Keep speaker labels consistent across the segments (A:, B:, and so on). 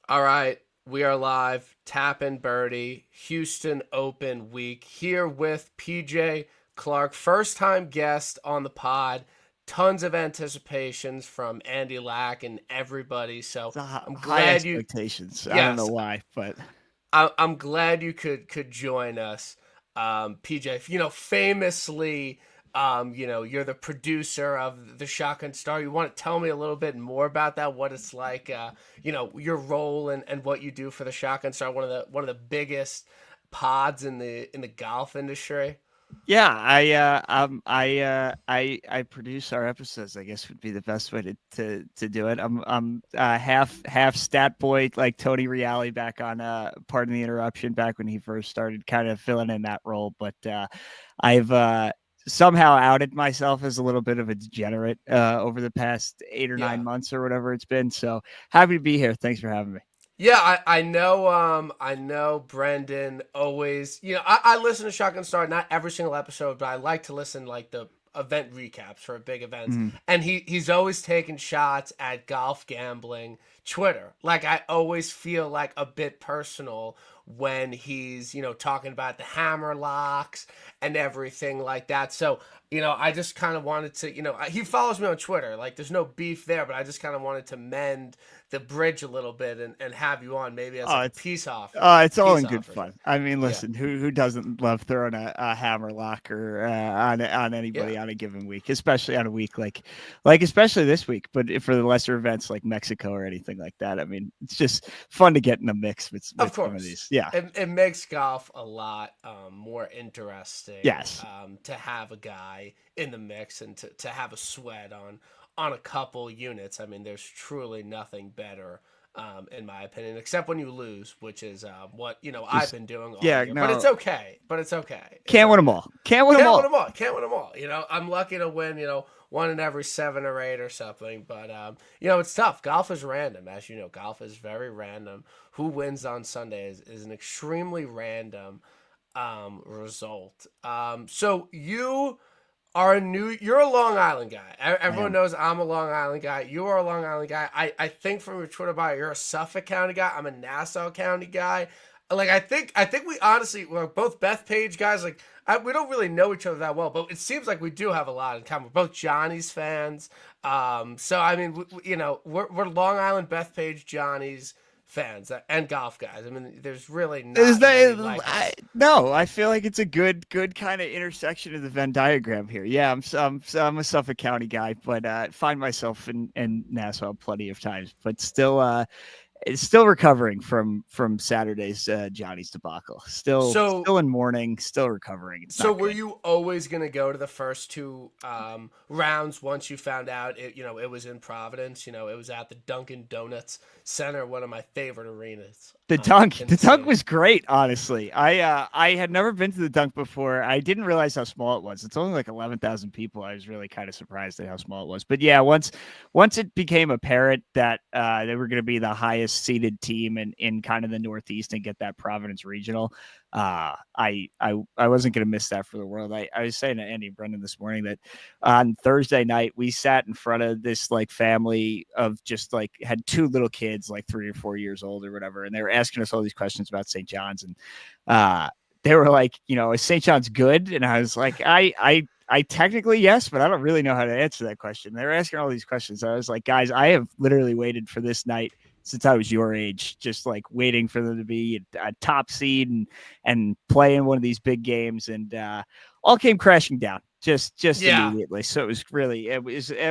A: All right, we are live. Tappin' Birdie, Houston Open week here with PJ Clark, first time guest on the pod. Tons of anticipations from Andy Lack and everybody. So
B: It's a
A: I'm
B: high
A: glad you.
B: expectations. I don't know
A: Yes,
B: why, but
A: I'm glad you could join us, PJ. Famously, you're the producer of the Shotgun Star. You want to tell me a little bit more about that? What it's like, your role and what you do for the Shotgun Star. One of the biggest pods in the golf industry.
B: yeah, I produce our episodes. I guess would be the best way to do it. I'm half stat boy like Tony Reale back on Pardon the Interruption back when he first started kind of filling in that role, but I've somehow outed myself as a little bit of a degenerate over the past 8 or 9
A: Yeah.
B: months or whatever it's been. So happy to be here. Thanks for having me.
A: Yeah, I know Brendan always, I listen to Shotgun Star, not every single episode, but I like to listen like the event recaps for big events.
B: Mhm.
A: And he's always taking shots at golf gambling Twitter. Like I always feel like a bit personal when he's, talking about the hammer locks and everything like that. So, I just kind of wanted to, he follows me on Twitter. Like there's no beef there, but I just kind of wanted to mend the bridge a little bit and have you on maybe as
B: Oh,
A: like a
B: it's
A: peace offer.
B: it's all
A: Peace
B: in good
A: offer.
B: fun. I mean,
A: Yeah.
B: listen, who doesn't love throwing a hammer locker on
A: Yeah.
B: anybody on a given week, especially on a week like especially this week, but if for the lesser events like Mexico or anything like that. I mean, it's just fun to get in the mix
A: Of
B: with some of
A: course.
B: these. Yeah.
A: It makes golf a lot more interesting
B: Yes.
A: to have a guy in the mix and to have a sweat on a couple units. I mean, there's truly nothing better, in my opinion, except when you lose, which is what I've
B: Just
A: been doing all
B: yeah,
A: year. But it's
B: no.
A: okay. But it's okay. It's
B: Can't win them
A: okay.
B: all. Can't win them
A: Can't win
B: all.
A: them all. Can't win them all. I'm lucky to win, one in every 7 or 8 or something. But, it's tough. Golf is random. As you know, golf is very random. Who wins on Sunday is an extremely random result. So you're a Long Island guy.
B: I
A: Everyone
B: am.
A: knows I'm a Long Island guy. You are a Long Island guy. I think from your Twitter bio, you're a Suffolk County guy. I'm a Nassau County guy. Like I think we honestly we're both Bethpage guys. Like we don't really know each other that well, but it seems like we do have a lot in common. We're both Johnny's fans. So I mean, we're Long Island Bethpage Johnny's fans and golf guys. I mean, there's really
B: Is
A: not many
B: that
A: like us.
B: no? I feel like it's a good kind of intersection of the Venn diagram here. Yeah, I'm a Suffolk County guy, but find myself in Nassau plenty of times, but still it's still recovering from Saturday's Johnny's debacle.
A: So
B: Still in mourning, still recovering. It's
A: So
B: not
A: were
B: good.
A: you always going to go to the first two rounds once you found out it was in Providence? It was at the Dunkin' Donuts Center, one of my favorite arenas in
B: The
A: the
B: dunk
A: city.
B: was great, honestly. I had never been to the dunk before. I didn't realize how small it was. It's only like 11,000 people. I was really kind of surprised at how small it was. But yeah, once it became apparent that they were going to be the highest seeded team in kind of the Northeast and get that Providence regional, I wasn't going to miss that for the world. I was saying to Andy and Brendan this morning that on Thursday night we sat in front of this like family of just like had two little kids like 3 or 4 years old or whatever, and they were asking us all these questions about St. John's, and uh, they were like, is St. John's good? And I was like, I technically yes, but I don't really know how to answer that question. They were asking all these questions. I was like, guys, I have literally waited for this night since I was your age, just like waiting for them to be a top seed and play in one of these big games, and all came crashing down just
A: Yeah,
B: immediately. So it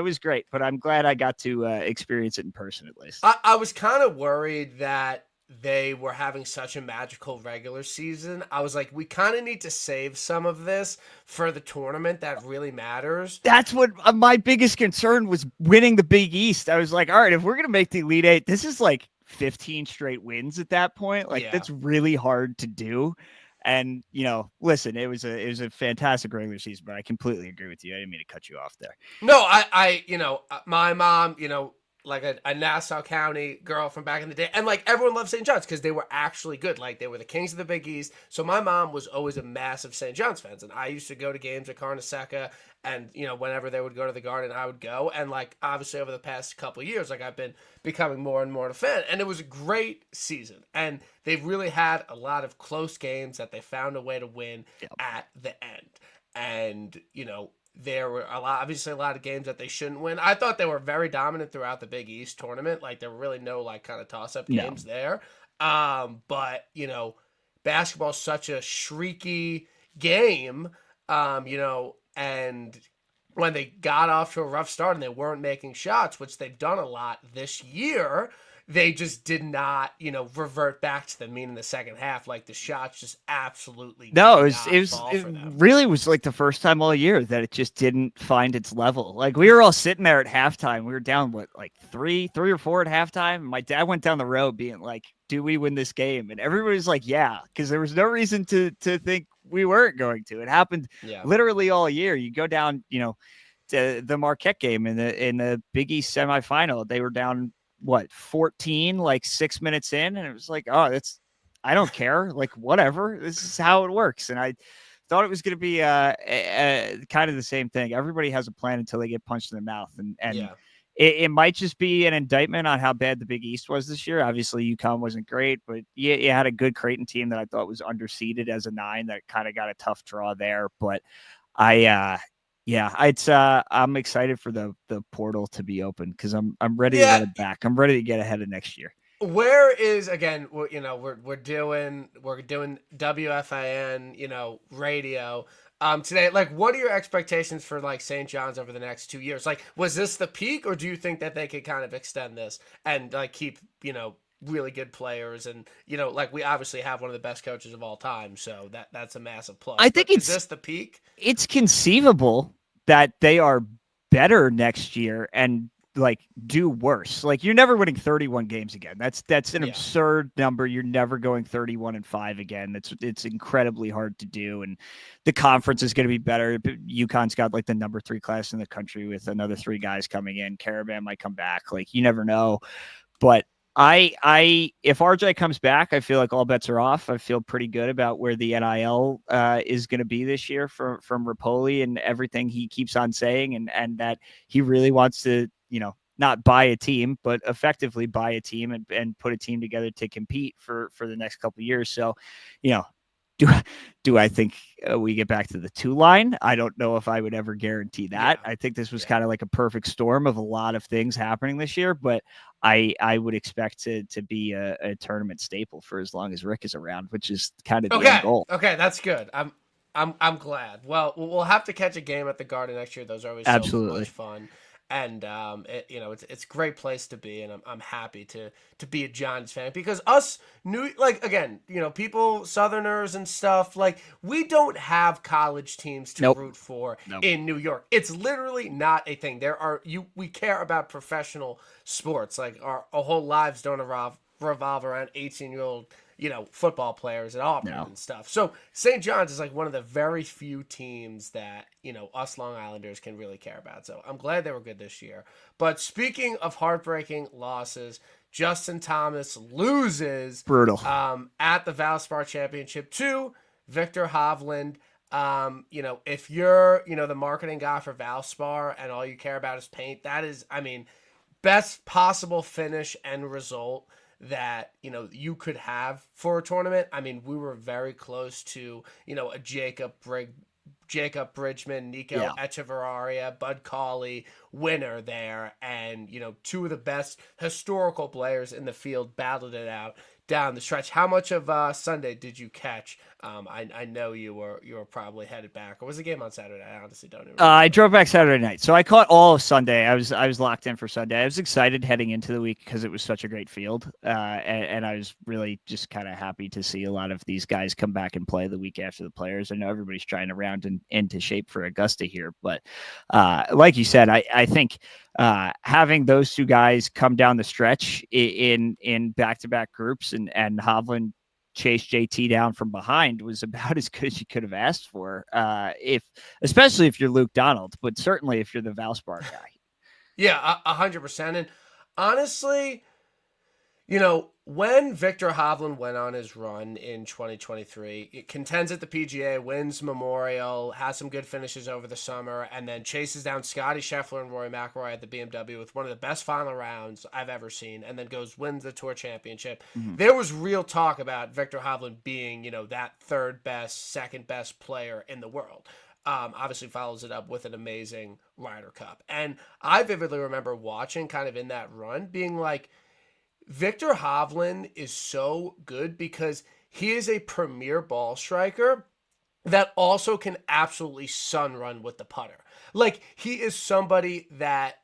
B: was great, but I'm glad I got to experience it in person at least.
A: I was kind of worried that they were having such a magical regular season. I was like, we kind of need to save some of this for the tournament that really matters.
B: That's what my biggest concern was, winning the Big East. I was like, all right, if we're gonna make the Elite Eight, this is like 15 straight wins at that point. Like
A: Yeah.
B: that's really hard to do. And listen, it was a fantastic regular season, but I completely agree with you. I didn't mean to cut you off there.
A: No, my mom, like a Nassau County girl from back in the day, and like everyone loved St. John's because they were actually good. Like they were the kings of the Big East. So my mom was always a massive St. John's fans, and I used to go to games at Carnesecca, and whenever they would go to the Garden, I would go. And like obviously over the past couple of years, like I've been becoming more and more a fan, and it was a great season. And they've really had a lot of close games that they found a way to win
B: Yep.
A: at the end, and there were obviously a lot of games that they shouldn't win. I thought they were very dominant throughout the Big East tournament. Like there were really no like kind of toss up
B: No.
A: games there. But basketball's such a shrieky game. And when they got off to a rough start and they weren't making shots, which they've done a lot this year, they just did not, revert back to the mean in the second half. Like the shots just absolutely
B: No,
A: did
B: it
A: not
B: was
A: fall
B: it
A: for them.
B: really was like the first time all year that it just didn't find its level. Like we were all sitting there at halftime. We were down like three or four at halftime. My dad went down the road being like, "Do we win this game?" And everybody was like, "Yeah," because there was no reason to think we weren't going to. It happened literally all year. You go down, to the Marquette game in the Big East semifinal. They were down 14, like 6 minutes in, and it was like, oh, I don't care, like whatever, this is how it works. And I thought it was going to be kind of the same thing. Everybody has a plan until they get punched in the mouth, and it might just be an indictment on how bad the Big East was this year. Obviously UConn wasn't great, but you had a good Creighton team that I thought was underseeded as a 9 that kind of got a tough draw there. But I'm excited for the portal to be open because I'm ready to run it back. I'm ready to get ahead of next year.
A: Where is again? We're doing WFAN radio today. Like, what are your expectations for like St. John's over the next 2 years? Like, was this the peak, or do you think that they could kind of extend this and like keep really good players, and like we obviously have one of the best coaches of all time, so that's a massive plus.
B: I think
A: is this the peak?
B: It's conceivable that they are better next year and like do worse. Like you're never winning 31 games again. That's an absurd number. You're never going 31-5 again. It's incredibly hard to do. And the conference is going to be better. UConn's got like the number 3 class in the country with another 3 guys coming in. Caravan might come back. Like you never know. But if RJ comes back, I feel like all bets are off. I feel pretty good about where the NIL is going to be this year from Rapoli and everything he keeps on saying, and that he really wants to, not buy a team, but effectively buy a team and put a team together to compete for the next couple of years. So, do I think we get back to the 2 line? I don't know if I would ever guarantee that. I think this was kind of like a perfect storm of a lot of things happening this year, but I would expect to be a tournament staple for as long as Rick is around, which is kind of the end goal.
A: Okay, that's good. I'm glad. Well, we'll have to catch a game at the Garden next year. Those are always so much fun. And it's a great place to be, and I'm happy to be a Giants fan because us people, Southerners and stuff, like we don't have college teams to root for in New York. It's literally not a thing. We care about professional sports. Like our whole lives don't revolve around 18-year-old football players at Auburn and stuff. So St. John's is like one of the very few teams that, us Long Islanders can really care about. So I'm glad they were good this year. But speaking of heartbreaking losses, Justin Thomas loses
B: brutal
A: at the Valspar Championship to Victor Hovland. If you're, the marketing guy for Valspar and all you care about is paint, that is, best possible finish and result that you could have for a tournament. We were very close to a Jacob Bridgman, Nico Echeverria, Bud Cauley winner there, and 2 of the best historical players in the field battled it out down the stretch. How much of Sunday did you catch? I know you were probably headed back. Or was the game on Saturday? I honestly don't even remember.
B: I drove back Saturday night, so I caught all of Sunday. I was locked in for Sunday. I was excited heading into the week because it was such a great field, and I was really just kind of happy to see a lot of these guys come back and play the week after the players. I know everybody's trying to round into shape for Augusta here, but like you said, I think having those 2 guys come down the stretch in back-to-back groups and Hovland chase JT down from behind was about as good as you could have asked for. Especially if you're Luke Donald, but certainly if you're the Valspar guy.
A: Yeah, 100%. And Honestly, when Victor Hovland went on his run in 2023, it contends at the PGA, wins Memorial, has some good finishes over the summer, and then chases down Scotty Scheffler and Rory McIlroy at the BMW with one of the best final rounds I've ever seen, and then wins the Tour Championship.
B: Mhm.
A: There was real talk about Victor Hovland being, that third best, second best player in the world. Obviously follows it up with an amazing Ryder Cup. And I vividly remember watching kind of in that run being like, Victor Hovland is so good because he is a premier ball striker that also can absolutely sun run with the putter. Like, he is somebody that,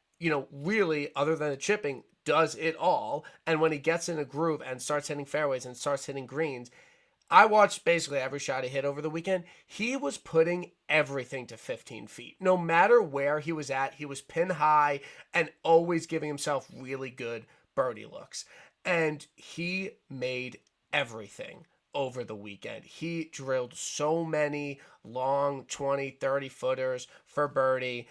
A: really, other than the chipping, does it all. And when he gets in a groove and starts hitting fairways and starts hitting greens, I watched basically every shot he hit over the weekend. He was putting everything to 15 feet. No matter where he was at, he was pin high and always giving himself really good birdie looks. And he made everything over the weekend. He drilled so many long 20, 30 footers for birdie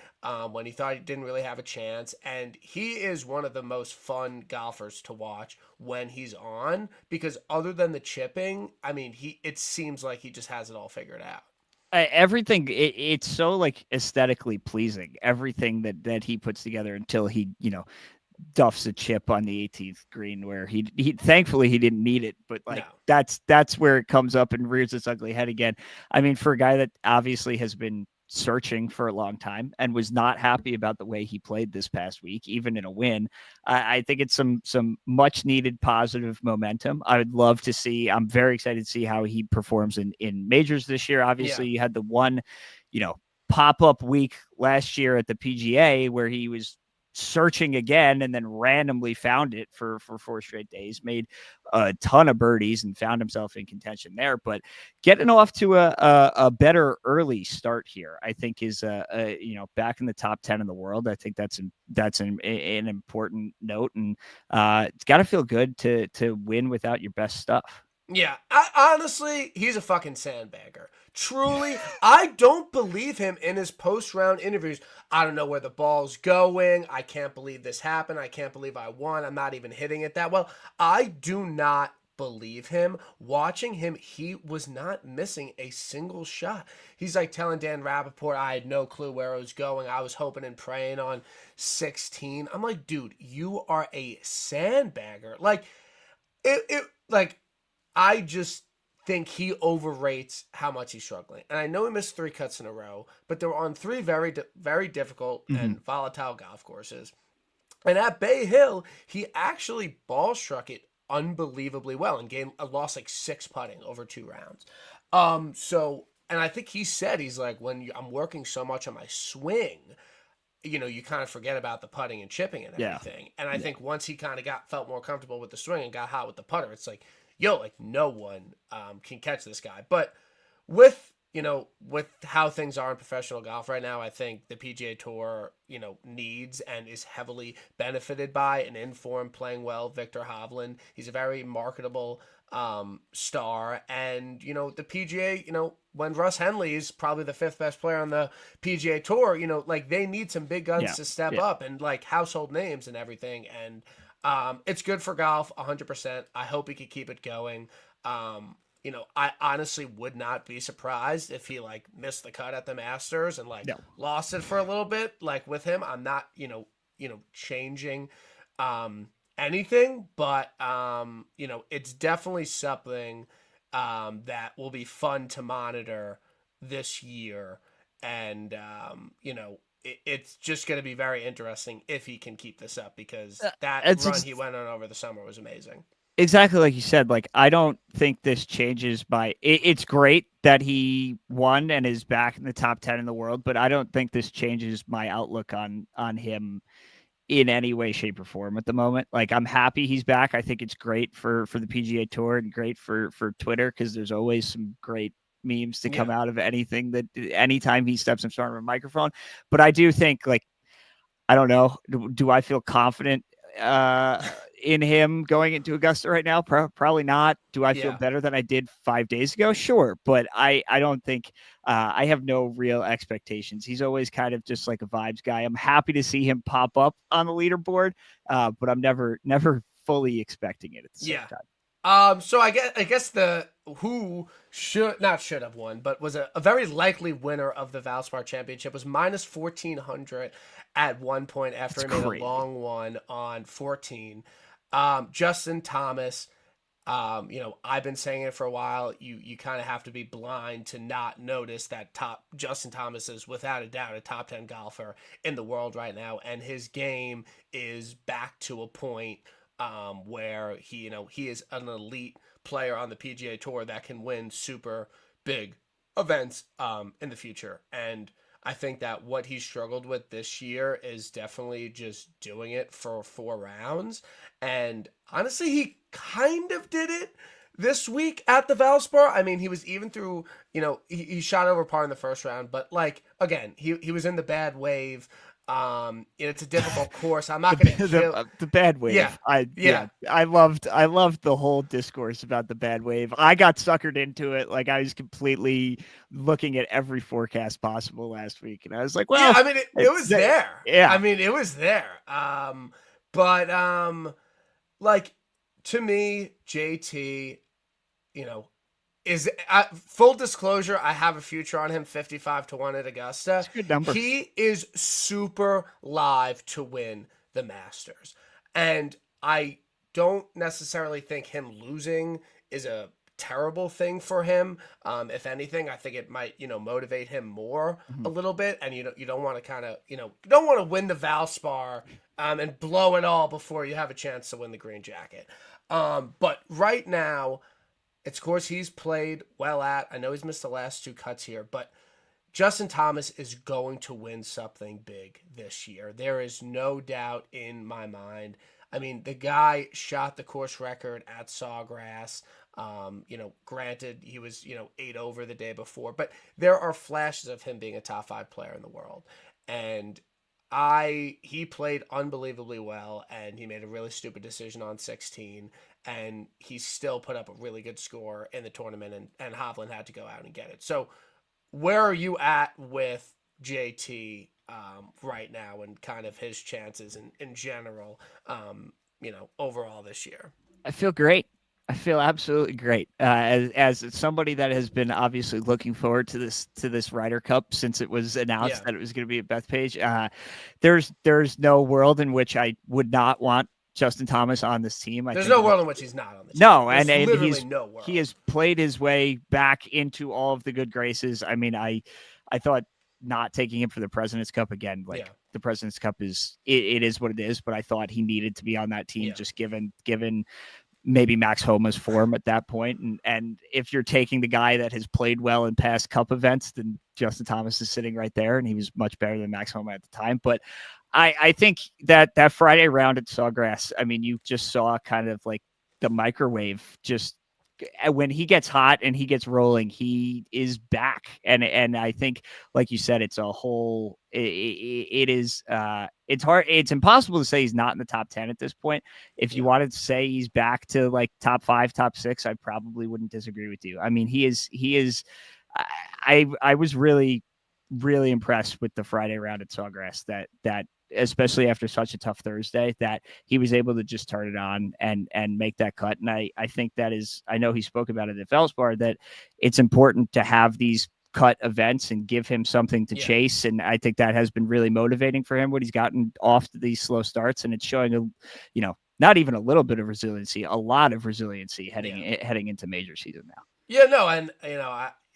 A: when he thought he didn't really have a chance. And he is one of the most fun golfers to watch when he's on, because other than the chipping, I mean, it seems like he just has it all figured out.
B: Everything it's so like aesthetically pleasing. Everything that he puts together until he duffs a chip on the 18th green where he thankfully he didn't need it, but like
A: No.
B: that's where it comes up and rears its ugly head again. I mean, for a guy that obviously has been searching for a long time and was not happy about the way he played this past week, even in a win, I think it's some much needed positive momentum. I would love to see. I'm very excited to see how he performs in majors this year. Obviously, you had the one, pop up week last year at the PGA where he was searching again and then randomly found it for 4 straight days, made a ton of birdies and found himself in contention there. But getting off to a better early start here, I think is back in the top 10 in the world. I think that's an important note, and it's got to feel good to win without your best stuff.
A: Yeah, honestly, he's a fucking sandbagger. Truly, I don't believe him in his post-round interviews. I don't know where the ball's going. I can't believe this happened. I can't believe I won. I'm not even hitting it that well. I do not believe him. Watching him, he was not missing a single shot. He's like telling Dan Rappaport, I had no clue where I was going. I was hoping and praying on 16. I'm like, dude, you are a sandbagger. Like, I just think he overrates how much he's struggling. And I know he missed 3 cuts in a row, but they were on 3 very, very difficult and volatile golf courses. And at Bay Hill, he actually ball struck it unbelievably well and lost like 6 putting over 2 rounds. And I think he said, he's like, I'm working so much on my swing, you kind of forget about the putting and chipping and everything. And I think once he kind of felt more comfortable with the swing and got hot with the putter, it's like, like no one can catch this guy. But with how things are in professional golf right now, I think the PGA Tour, needs and is heavily benefited by an informed, playing well Victor Hovland. He's a very marketable star. And, the PGA, when Russ Henley is probably the 5th best player on the PGA Tour, like they need some big guns to step up and like household names and everything. And it's good for golf, 100%. I hope he could keep it going. I honestly would not be surprised if he like missed the cut at the Masters and lost it for a little bit. Like with him, I'm not, changing anything, but it's definitely something that will be fun to monitor this year. And it's just going to be very interesting if he can keep this up, because that run he went on over the summer was amazing.
B: Exactly like you said. Like, I don't think this changes it's great that he won and is back in the top 10 in the world, but I don't think this changes my outlook on him in any way, shape, or form at the moment. Like, I'm happy he's back. I think it's great for the PGA Tour and great for Twitter, because there's always some great memes to come out of anytime he steps in front of a microphone. But I do think, like, I don't know, do I feel confident in him going into Augusta right now? Probably not. Do I feel
A: Yeah.
B: better than I did 5 days ago? Sure, but I don't think I have no real expectations. He's always kind of just like a vibes guy. I'm happy to see him pop up on the leaderboard, but I'm never fully expecting it at the same
A: Yeah.
B: time.
A: So I guess the who should have won, but was a very likely winner of the Valspar Championship was minus 1400 at one point after
B: It's
A: he made a
B: crazy.
A: long one on 14. Justin Thomas. I've been saying it for a while. You kind of have to be blind to not notice that top Justin Thomas is without a doubt a top 10 golfer in the world right now, and his game is back to a point where he is an elite player on the PGA Tour that can win super big events in the future. And I think that what he struggled with this year is definitely just doing it for 4 rounds. And honestly, he kind of did it this week at the Valspar. I mean, he was even through, he shot over par in the first round, but like, again, he was in the bad wave. It's a difficult course. I'm not going to kill.
B: The bad wave.
A: Yeah. Yeah.
B: I loved the whole discourse about the bad wave. I got suckered into it. Like I was completely looking at every forecast possible last week, and I was like, well,
A: yeah, I mean, it was there.
B: Yeah,
A: I mean, it was there. But like to me, JT, you know, is full disclosure, I have a future on him 55-1 at Augusta.
B: it's a good number.
A: He is super live to win the Masters. And I don't necessarily think him losing is a terrible thing for him. If anything, I think it might, motivate him more a little bit. And you don't want to kind of, you don't want to win the Valspar and blow it all before you have a chance to win the green jacket. But right now, it's course he's played well at. I know he's missed the last 2 cuts here, but Justin Thomas is going to win something big this year. There is no doubt in my mind. I mean, the guy shot the course record at Sawgrass. Granted, he was, 8 over the day before, but there are flashes of him being a top 5 player in the world. And he played unbelievably well, and he made a really stupid decision on 16, and he still put up a really good score in the tournament, and Hovland had to go out and get it. So where are you at with JT right now and kind of his chances in general, overall this year?
B: I feel great. I feel absolutely great. As somebody that has been obviously looking forward to this Ryder Cup since it was announced that it was going to be at Bethpage. There's no world in which I would not want Justin Thomas on this team.
A: There's no world in which he's not on the team.
B: No,
A: There's
B: and
A: literally no world.
B: He has played his way back into all of the good graces. I mean, I thought not taking him for the President's Cup again, the President's Cup is it is what it is, but I thought he needed to be on that team just given maybe Max Homa's form at that point. And if you're taking the guy that has played well in past cup events, then Justin Thomas is sitting right there, and he was much better than Max Homa at the time. But I think that Friday round at Sawgrass, I mean, you just saw kind of like the microwave just when he gets hot and he gets rolling, he is back. And I think, like you said, it's a whole, it is, it's hard. It's impossible to say he's not in the top 10 at this point. If you wanted to say he's back to like top 5, top 6, I probably wouldn't disagree with you. I mean, he is, I was really, really impressed with the Friday round at Sawgrass that especially after such a tough Thursday, that he was able to just turn it on and make that cut. And I think that is, I know he spoke about it at Valspar, that it's important to have these cut events and give him something to chase. And I think that has been really motivating for him when he's gotten off to these slow starts, and it's showing not even a little bit of resiliency, a lot of resiliency heading into major season now.
A: Yeah, no. And,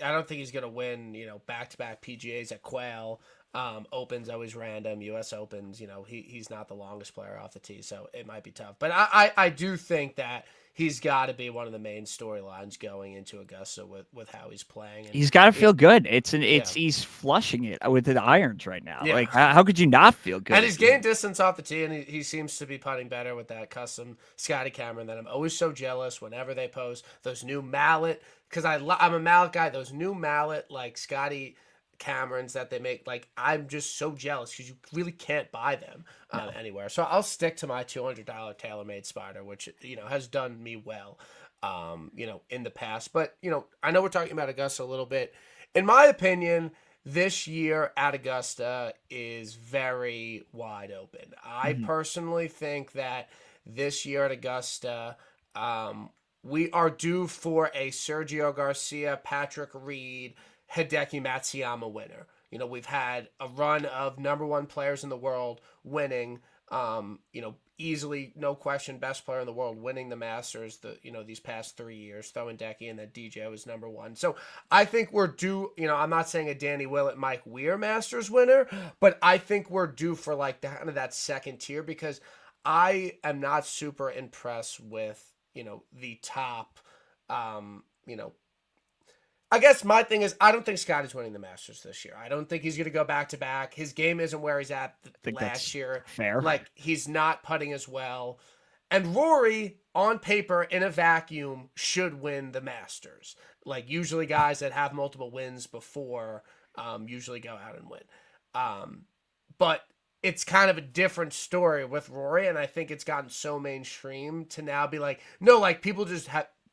A: I don't think he's going to win, back-to-back PGAs at Quail. Opens always random. U.S. Opens, he's not the longest player off the tee, so it might be tough. But I do think that he's got to be one of the main storylines going into Augusta with how he's playing. And
B: he's got to feel good. He's flushing it with the irons right now.
A: Yeah.
B: Like how could you not feel good?
A: And he's gained distance off the tee, and he seems to be putting better with that custom Scotty Cameron that I'm always so jealous whenever they post those new mallet, because I'm a mallet guy. Those new mallet like Scotty Camerons that they make. Like, I'm just so jealous because you really can't buy them anywhere. So I'll stick to my $200 TaylorMade Spider, which, has done me well, in the past. But, I know we're talking about Augusta a little bit. In my opinion, this year at Augusta is very wide open. I personally think that this year at Augusta, we are due for a Sergio Garcia, Patrick Reed, Hideki Matsuyama winner. We've had a run of number one players in the world winning, easily, no question, best player in the world winning the Masters, these past 3 years, throwing Decky, and then DJ was number one. So I think we're due, I'm not saying a Danny Willett, Mike Weir Masters winner, but I think we're due for like kind of that second tier because I am not super impressed with, the top, I guess my thing is I don't think Scotty's winning the Masters this year. I don't think he's going to go back to back. His game isn't where he's at last year.
B: Fair.
A: Like, he's not putting as well. And Rory, on paper, in a vacuum, should win the Masters. Like, usually guys that have multiple wins before usually go out and win. But it's kind of a different story with Rory, and I think it's gotten so mainstream to now be like, no, like, people just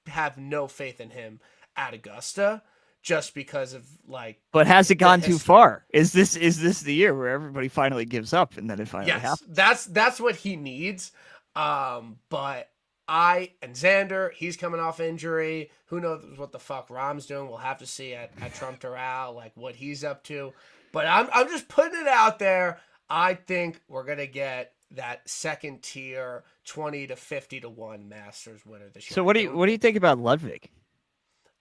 A: have no faith in him at Augusta just because of like.
B: But has it gone too far? Is this the year where everybody finally gives up and then it finally happens?
A: That's what he needs. But and Xander, he's coming off injury. Who knows what the fuck Rahm's doing? We'll have to see at Trump Doral, like what he's up to. But I'm just putting it out there. I think we're gonna get that second tier 20 to 50 to 1 Masters winner this year.
B: So what do you think about Ludwig?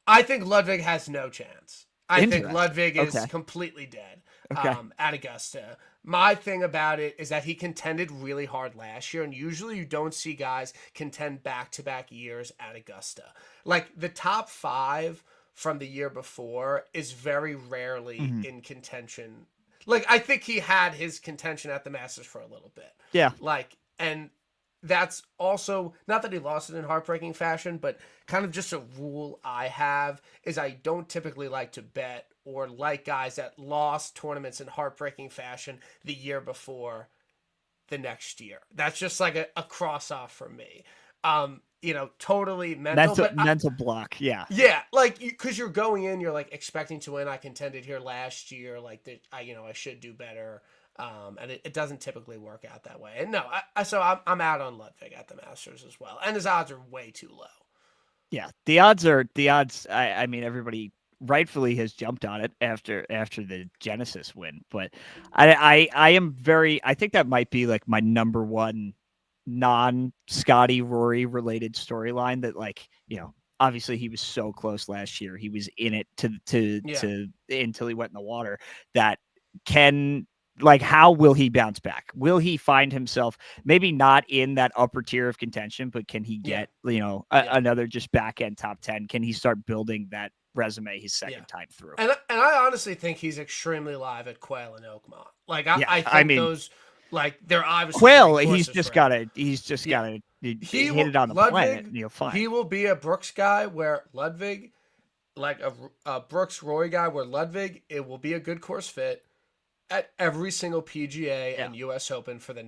A: I think Ludwig has no chance. I think Ludwig is completely dead at Augusta. My thing about it is that he contended really hard last year, and usually you don't see guys contend back-to-back years at Augusta. Like, the top 5 from the year before is very rarely in contention. Like, I think he had his contention at the Masters for a little bit.
B: Yeah.
A: Like, and that's also, not that he lost it in heartbreaking fashion, but kind of just a rule I have is I don't typically like to bet or like guys that lost tournaments in heartbreaking fashion the year before the next year. That's just like a cross off for me. Totally
B: mental block. Yeah.
A: Yeah. Like, because you're going in, you're like expecting to win. I contended here last year. Like, I should do better. And it doesn't typically work out that way. And no, so I'm out on Ludwig at the Masters as well. And his odds are way too low. Yeah.
B: The odds. I mean, everybody rightfully has jumped on it after the Genesis win, but I think that might be like my number one non-Scotty Rory related storyline that, like, obviously he was so close last year. He was in it to until he went in the water. That how will he bounce back? Will he find himself maybe not in that upper tier of contention, but can he get, another just back end top 10? Can he start building that resume his second time through?
A: And I honestly think he's extremely live at Quail and Oakmont. Like, I mean, those, like, they're obviously
B: Quail, he's just gotta hit it on the planet and you'll find.
A: He will be a Brooks guy where Ludwig, like a Brooks Roy guy where Ludwig, it will be a good course fit at every single PGA and US Open for the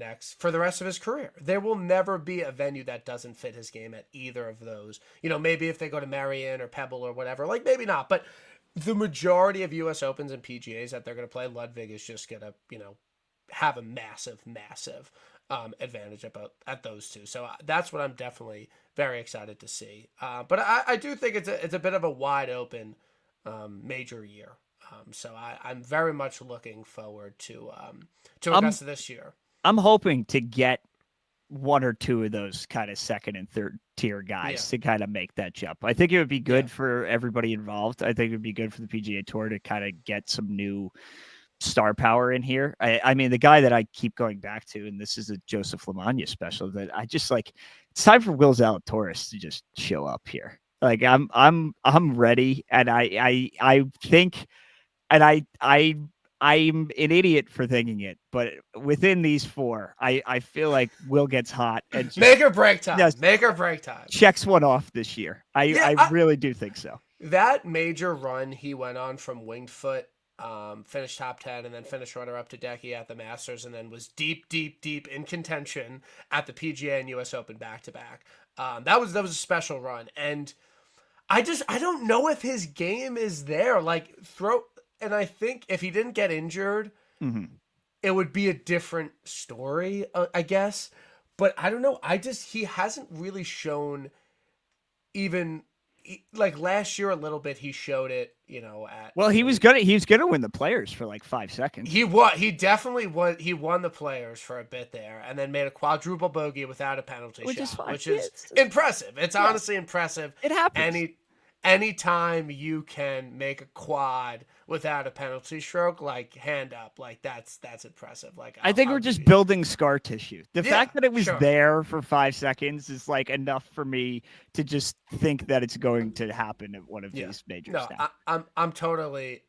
A: rest of his career. There will never be a venue that doesn't fit his game at either of those. Maybe if they go to Marion or Pebble or whatever, like, maybe not, but the majority of US Opens and PGAs that they're going to play, Ludwig is just going to, have a massive advantage at those two. So that's what I'm definitely very excited to see. But I do think it's a bit of a wide open major year. So I'm very much looking forward to Augusta this year.
B: I'm hoping to get one or two of those kind of second and third tier guys to kind of make that jump. I think it would be good for everybody involved. I think it would be good for the PGA Tour to kind of get some new star power in here. I mean, the guy that I keep going back to, and this is a Joseph Lamagna special, that I just like, it's time for Will Zalatoris to just show up here. Like, I'm ready, and I think. And I'm an idiot for thinking it, but within these 4, I feel like Will gets hot and just,
A: make or break time. Yes, make or break time.
B: Checks one off this year. I really do think so.
A: That major run he went on from Winged Foot finished top 10, and then finished runner-up to Decky at the Masters, and then was deep in contention at the PGA and U.S. Open back-to-back. That was a special run, and I don't know if his game is there. And I think if he didn't get injured, it would be a different story, I guess. But I don't know. He hasn't really shown, even like last year a little bit. He showed it,
B: he was gonna win the Players for like 5 seconds.
A: He definitely won. He won the Players for a bit there, and then made a quadruple bogey without a penalty shot, which is impressive. It's honestly impressive.
B: It happens.
A: Anytime you can make a quad without a penalty stroke, like hand up, like that's impressive. Like
B: I think we're just building scar tissue. The fact that it was there for 5 seconds is like enough for me to just think that it's going to happen at one of these majors.
A: No, I'm totally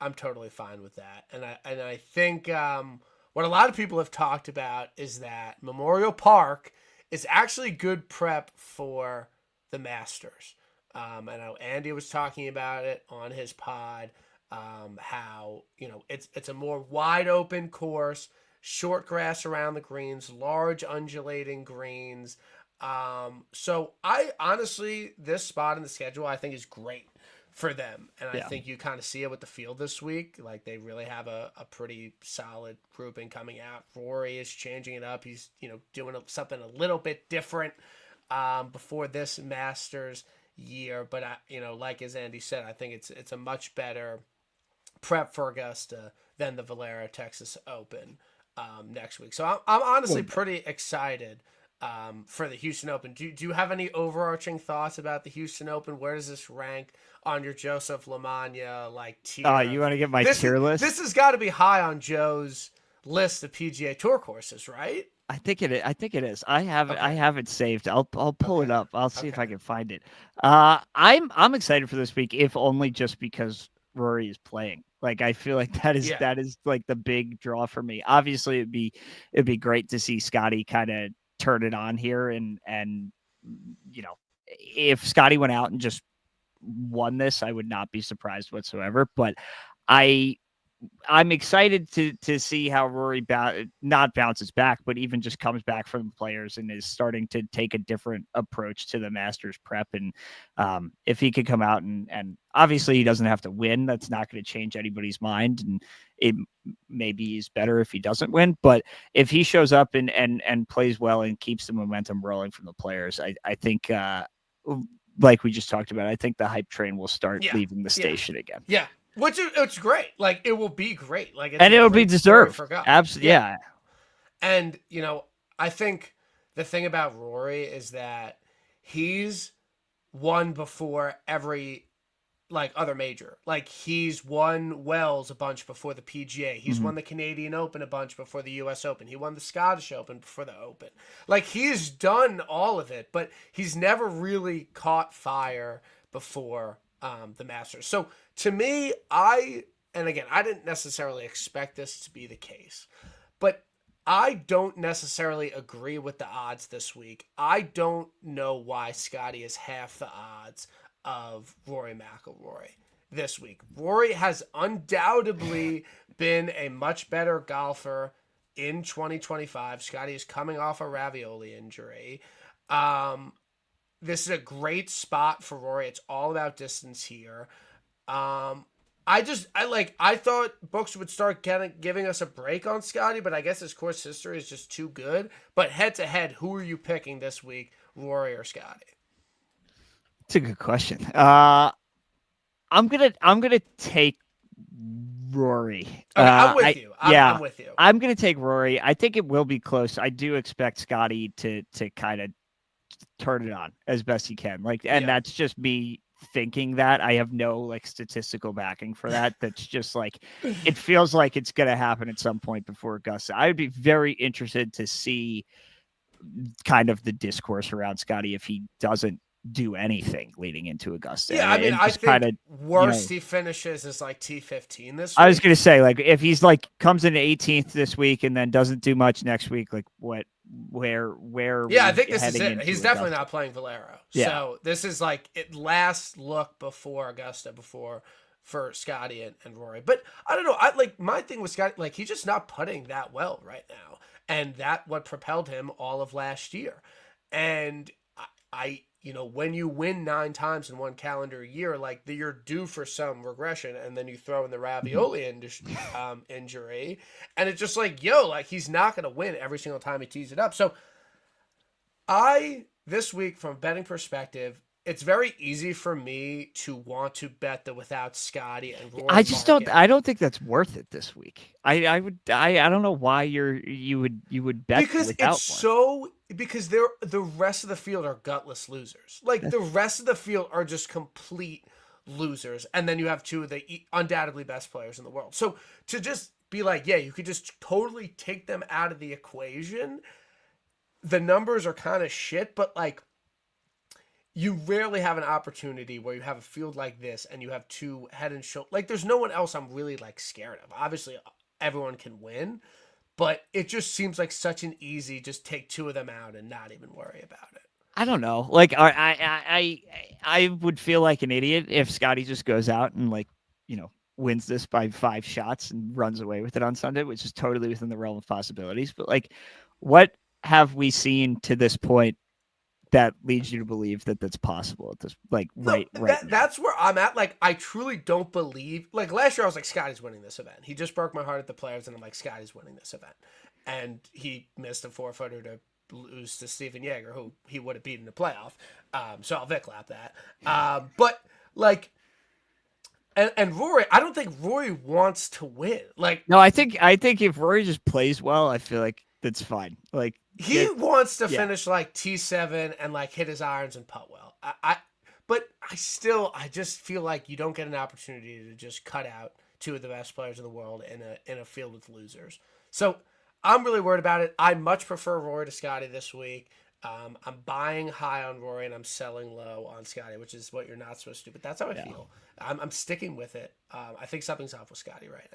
A: fine with that, and I think what a lot of people have talked about is that Memorial Park is actually good prep for the Masters. I know Andy was talking about it on his pod, how, it's a more wide open course, short grass around the greens, large undulating greens. So I honestly, this spot in the schedule, I think is great for them. And I think you kind of see it with the field this week. Like they really have a pretty solid grouping coming out. Rory is changing it up. He's, doing something a little bit different, before this Masters year, but like as Andy said, I think it's a much better prep for Augusta than the Valero Texas Open next week. So I'm honestly pretty excited for the Houston Open. Do you have any overarching thoughts about the Houston Open? Where does this rank on your Joseph Lamagna tier?
B: You want to get my tier list?
A: This has got to be high on Joe's list of PGA Tour courses, right?
B: I think it is. I have it. I have it saved. I'll pull it up. I'll see if I can find it. I'm excited for this week, if only just because Rory is playing. Like I feel like that is like the big draw for me. Obviously, it'd be great to see Scotty kind of turn it on here, and if Scotty went out and just won this, I would not be surprised whatsoever. But I'm excited to see how Rory not bounces back, but even just comes back from the Players and is starting to take a different approach to the Masters prep. And if he could come out and obviously he doesn't have to win, that's not going to change anybody's mind. And it maybe is better if he doesn't win, but if he shows up and plays well and keeps the momentum rolling from the Players, I think, like we just talked about, I think the hype train will start leaving the station again.
A: Yeah. Which it's great. Like it will be great. Like
B: and it will be deserved. Absolutely. Yeah.
A: And I think the thing about Rory is that he's won before every other major. Like he's won Wells a bunch before the PGA. He's won the Canadian Open a bunch before the US Open. He won the Scottish Open before the Open. Like he's done all of it, but he's never really caught fire before the Masters. So to me, and again, I didn't necessarily expect this to be the case, but I don't necessarily agree with the odds this week. I don't know why Scotty is half the odds of Rory McIlroy this week. Rory has undoubtedly been a much better golfer in 2025. Scotty is coming off a ravioli injury. This is a great spot for Rory. It's all about distance here. I thought books would start giving us a break on Scotty, but I guess his course history is just too good. But head to head, who are you picking this week, Rory or Scotty?
B: It's a good question. I'm gonna take Rory.
A: Okay, I'm with you. I'm with you.
B: I'm gonna take Rory. I think it will be close. I do expect Scotty to kind of turn it on as best he can. That's just me thinking that. I have no statistical backing for that. That's just it feels like it's going to happen at some point before Augusta. I would be very interested to see kind of the discourse around Scotty if he doesn't do anything leading into Augusta.
A: Yeah, I mean, I think worst he finishes is T15 this week.
B: I was going to say, if he's comes in 18th this week and then doesn't do much next week, where
A: I think this is it. He's definitely not playing Valero. Yeah. So this is last look before Augusta, before for Scotty and Rory. But I don't know. I like my thing with Scotty, like he's just not putting that well right now. And that what propelled him all of last year. And when you win 9 times in one calendar year, like you're due for some regression, and then you throw in the ravioli injury, and it's just like, like he's not going to win every single time he tees it up. So this week, from a betting perspective, it's very easy for me to want to bet that without Scotty and Rory
B: I don't think that's worth it this week. I don't know why you would bet
A: because
B: without
A: it's
B: one.
A: because the rest of the field are gutless losers. Like the rest of the field are just complete losers, and then you have two of the undoubtedly best players in the world. So to just be like, yeah, you could just totally take them out of the equation. The numbers are kind of shit, but like you rarely have an opportunity where you have a field like this and you have two head and shoulder. Like there's no one else I'm really like scared of. Obviously, everyone can win, but it just seems like such an easy just take two of them out and not even worry about it.
B: I don't know. Like I would feel like an idiot if Scotty just goes out and wins this by 5 shots and runs away with it on Sunday, which is totally within the realm of possibilities. But like, what have we seen to this point that leads you to believe that that's possible at this, right now?
A: That's where I'm at. Like, I truly don't believe, like last year I was like, Scotty's winning this event. He just broke my heart at the Players, and I'm like, Scotty's winning this event. And he missed a 4-footer to lose to Steven Yeager, who he would have beaten in the playoff. So I'll Vic lap that. But like, and Rory, I don't think Rory wants to win. Like,
B: no, I think if Rory just plays well, I feel like that's fine. Like,
A: he wants to finish like T7 and like hit his irons and putt well. But I just feel like you don't get an opportunity to just cut out two of the best players in the world in a field with losers. So I'm really worried about it. I much prefer Rory to Scotty this week. I'm buying high on Rory and I'm selling low on Scotty, which is what you're not supposed to do. But that's how I feel. I'm sticking with it. I think something's off with Scotty right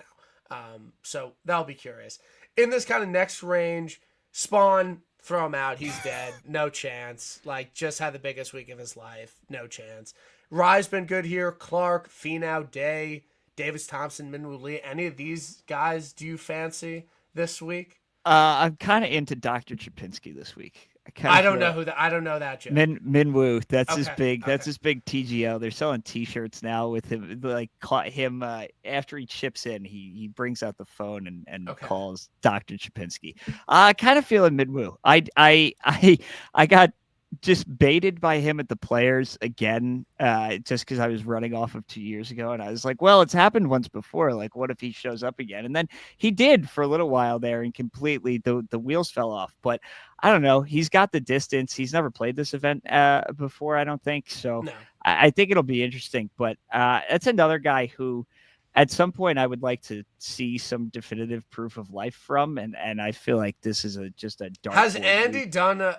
A: now. So that'll be curious. In this kind of next range, Spawn, throw him out. He's dead. No chance. Like, just had the biggest week of his life. No chance. Rye's been good here. Clark, Finau, Day, Davis Thompson, Minwoo Lee. Any of these guys do you fancy this week?
B: I'm kind of into Dr. Chapinski this week.
A: I don't know that joke.
B: Minwoo. That's his big. That's his big TGO. They're selling T-shirts now with him. Like him after he chips in, he brings out the phone and calls Dr. Chapinski. I kind of feeling Minwoo. I got just baited by him at the Players again, just because I was running off of 2 years ago, and I was like, well, it's happened once before. Like, what if he shows up again? And then he did for a little while there, and completely the wheels fell off. But I don't know. He's got the distance. He's never played this event before, I don't think. So no. I think it'll be interesting. But that's another guy who, at some point, I would like to see some definitive proof of life from, and I feel like this is just a dark.
A: Has Andy Johnson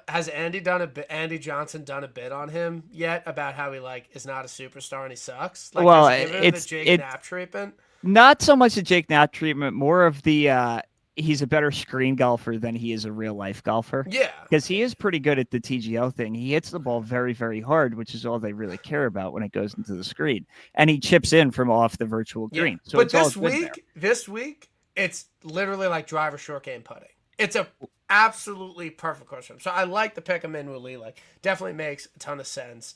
A: done a bit on him yet about how he is not a superstar and he sucks? Like,
B: well,
A: it's the Jake Knapp treatment.
B: Not so much the Jake Knapp treatment, more of the he's a better screen golfer than he is a real life golfer.
A: Yeah,
B: because he is pretty good at the TGL thing. He hits the ball very, very hard, which is all they really care about when it goes into the screen. And he chips in from off the virtual green. So
A: but this week, it's literally like driver short game putting. It's a absolutely perfect course for him. So I like the pick of Minwoo Lee. Like, definitely makes a ton of sense.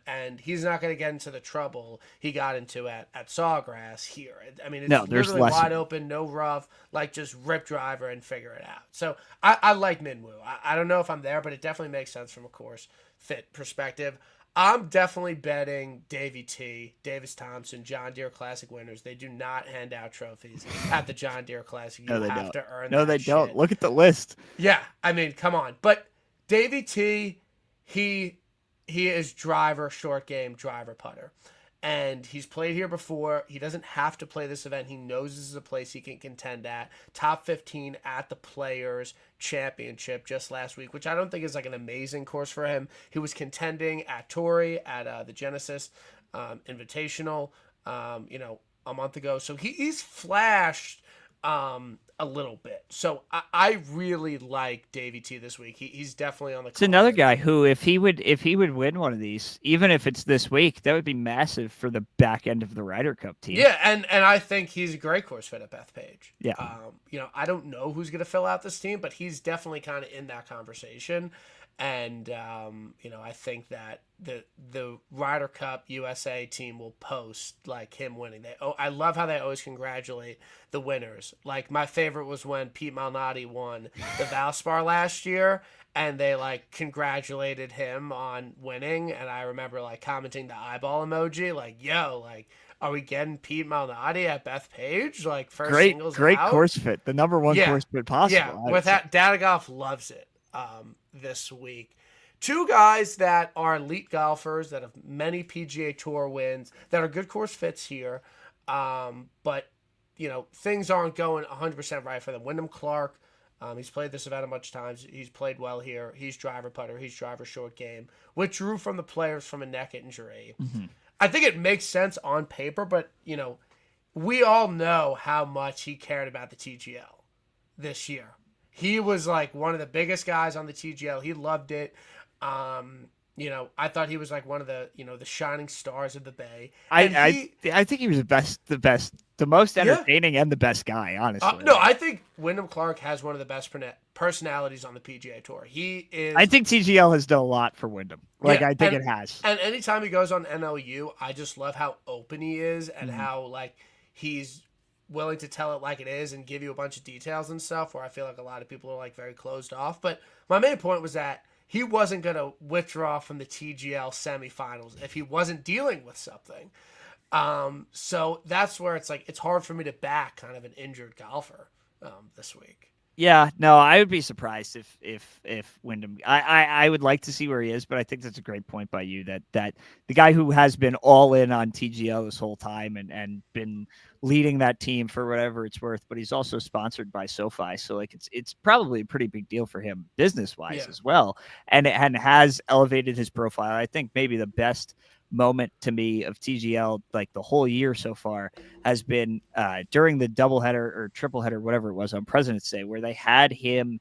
A: And he's not going to get into the trouble he got into at Sawgrass here. I mean, it's literally wide open, no rough, like just rip driver and figure it out. So I like Minwoo. I don't know if I'm there, but it definitely makes sense from a course fit perspective. I'm definitely betting Davey T, Davis Thompson, John Deere Classic winners. They do not hand out trophies at the John Deere Classic. You have to earn
B: No, they don't. Look at the list.
A: Yeah, I mean, come on. But Davey T, he is driver, short game, driver putter. And he's played here before. He doesn't have to play this event. He knows this is a place he can contend at. Top 15 at the Players Championship just last week, which I don't think is like an amazing course for him. He was contending at Torrey at the Genesis Invitational, a month ago. So he's flashed a little bit. So I really like Davey T this week. He's definitely on the
B: It's another
A: card.
B: guy who, if he would win one of these, even if it's this week, that would be massive for the back end of the Ryder Cup team.
A: Yeah, and I think he's a great course fit at Bethpage.
B: Yeah.
A: I don't know who's going to fill out this team, but he's definitely kind of in that conversation. And I think that the Ryder Cup USA team will post like him winning. I love how they always congratulate the winners. Like my favorite was when Pete Malnati won the Valspar last year, and they like congratulated him on winning. And I remember like commenting the eyeball emoji, like, "Yo, like, are we getting Pete Malnati at Bethpage? Like first singles
B: Great
A: out?"
B: course fit, the number one course fit possible.
A: Yeah, with that, Data Golf loves it this week. Two guys that are elite golfers that have many PGA Tour wins that are good course fits here, but things aren't going 100% right for them. Wyndham Clark, he's played this event a bunch of times. He's played well here. He's driver putter. He's driver short game. Withdrew from the players from a neck injury.
B: Mm-hmm.
A: I think it makes sense on paper, but we all know how much he cared about the TGL this year. He was like one of the biggest guys on the TGL. He loved it. I thought he was like one of the the shining stars of the Bay.
B: I think he was the most entertaining and the best guy, honestly.
A: No, I think Wyndham Clark has one of the best personalities on the PGA Tour. He is.
B: I think TGL has done a lot for Wyndham. I think it has.
A: And anytime he goes on NLU, I just love how open he is and how like he's willing to tell it like it is and give you a bunch of details and stuff, where I feel like a lot of people are like very closed off. But my main point was that he wasn't going to withdraw from the TGL semifinals if he wasn't dealing with something. So that's where it's like, it's hard for me to back kind of an injured golfer this week.
B: Yeah, no, I would be surprised if Wyndham. I would like to see where he is, but I think that's a great point by you that the guy who has been all in on TGL this whole time and been leading that team for whatever it's worth, but he's also sponsored by SoFi, so like it's probably a pretty big deal for him business wise as well, and has elevated his profile. I think maybe the best moment to me of TGL like the whole year so far has been during the doubleheader or tripleheader, whatever it was on President's Day, where they had him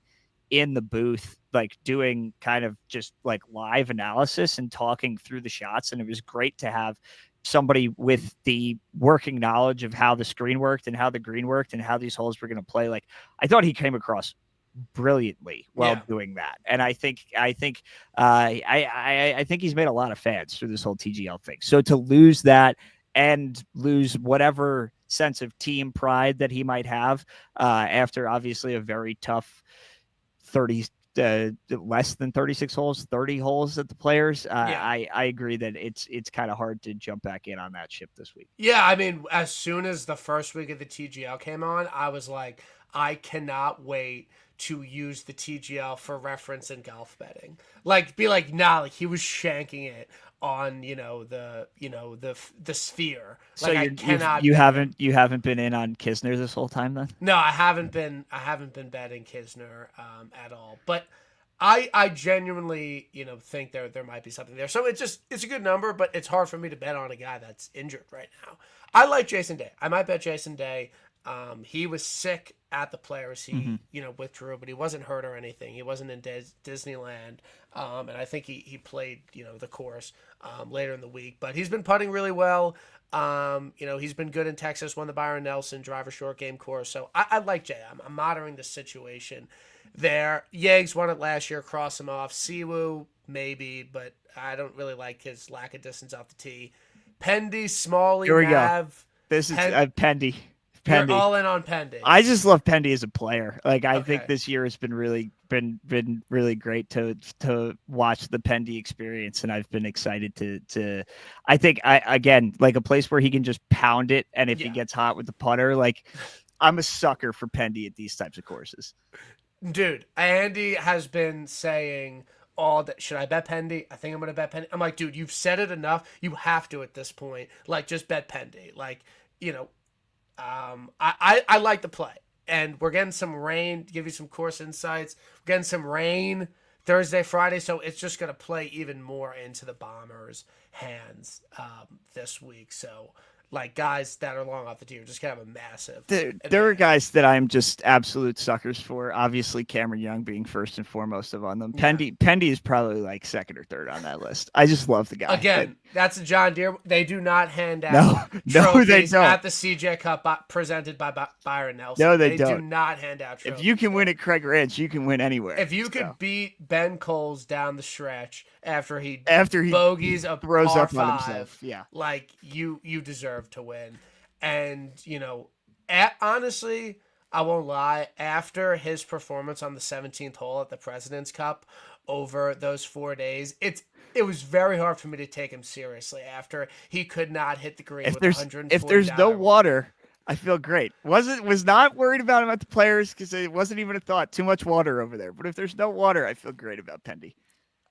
B: in the booth like doing kind of just like live analysis and talking through the shots, and it was great to have somebody with the working knowledge of how the screen worked and how the green worked and how these holes were going to play. Like I thought he came across brilliantly while doing that, and I think he's made a lot of fans through this whole TGL thing. So to lose that and lose whatever sense of team pride that he might have after obviously a very tough 30 less than 36 holes, 30 holes at the Players. I agree that it's kind of hard to jump back in on that ship this week.
A: Yeah, I mean, as soon as the first week of the TGL came on, I was like, I cannot wait to use the TGL for reference in golf betting. Like, be like, nah, like he was shanking it on the sphere. Like,
B: So
A: I cannot.
B: you haven't been in on Kisner this whole time then?
A: No, I haven't been betting Kisner at all. But I genuinely think there might be something there. So it's a good number, but it's hard for me to bet on a guy that's injured right now. I like Jason Day. I might bet Jason Day. He was sick at the Players. He withdrew, but he wasn't hurt or anything. He wasn't in Disneyland, and I think he played the course later in the week. But he's been putting really well. He's been good in Texas. Won the Byron Nelson driver short game course. So I like Jay. I'm monitoring the situation there. Yeags won it last year. Cross him off. Siwoo maybe, but I don't really like his lack of distance off the tee. Pendy, Smalley,
B: Here we
A: Nav.
B: go. This is Pendy.
A: You're all in on Pendy.
B: I just love Pendy as a player. Like I think this year has been really great to watch the Pendy experience, and I've been excited to I think again like a place where he can just pound it, and if he gets hot with the putter, like I'm a sucker for Pendy at these types of courses.
A: Dude, Andy has been saying all that. Should I bet Pendy? I think I'm gonna bet Pendy. I'm like, dude, you've said it enough. You have to at this point. Like, just bet Pendy. Like, I like the play, and we're getting some rain. To give you some course insights, we're getting some rain Thursday, Friday, so it's just going to play even more into the Bombers' hands this week. So like guys that are long off the tee are just gonna have a massive.
B: There are guys that I'm just absolute suckers for. Obviously, Cameron Young being first and foremost on them.
A: Yeah.
B: Pendy is probably like second or third on that list. I just love the guy.
A: Again, that's a John Deere. They do not hand out
B: No, they
A: trophies
B: don't.
A: at the CJ Cup presented by Byron Nelson.
B: No, they
A: do
B: don't.
A: not hand out trophies.
B: If you can win at Craig Ranch, you can win anywhere.
A: If you could beat Ben Coles down the stretch after he bogeys a
B: throws
A: par
B: up on
A: 5,
B: himself, yeah,
A: like you deserve to win. And honestly, I won't lie. After his performance on the 17th hole at the President's Cup over those 4 days, it was very hard for me to take him seriously after he could not hit the green with 140.
B: If there's no water, I feel great. Was not worried about him at the Players because it wasn't even a thought. Too much water over there. But if there's no water, I feel great about Pendy.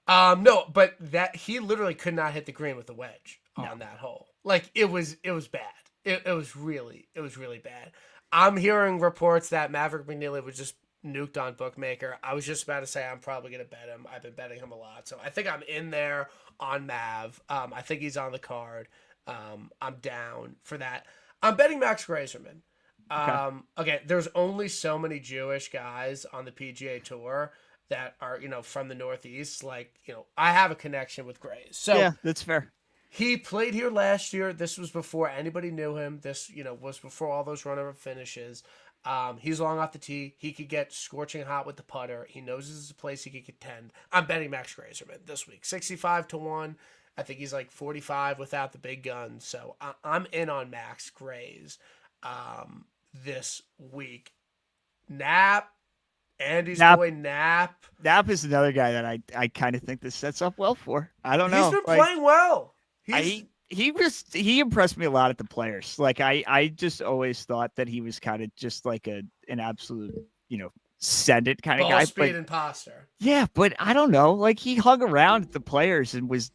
A: No, but that he literally could not hit the green with the wedge on that hole. Like it was bad. It was really bad. I'm hearing reports that Maverick McNeely was just nuked on Bookmaker. I was just about to say I'm probably gonna bet him. I've been betting him a lot, so I think I'm in there on Mav. I think he's on the card. I'm down for that. I'm betting Max Grazerman. Okay, there's only so many Jewish guys on the PGA Tour that are, from the Northeast. Like, I have a connection with Grays. So
B: yeah, that's fair.
A: He played here last year. This was before anybody knew him. This, was before all those run-over finishes. He's long off the tee. He could get scorching hot with the putter. He knows this is a place he could contend. I'm betting Max Grazerman this week. 65-1. I think he's like 45 without the big guns. So I'm in on Max Grays this week. Andy's boy Knapp.
B: Knapp is another guy that I kind of think this sets up well for. I don't know.
A: He's been playing well.
B: He impressed me a lot at the Players. Like I just always thought that he was kind of just like an absolute, send it kind of guy.
A: Speed imposter.
B: Yeah, but I don't know. Like he hung around at the Players and was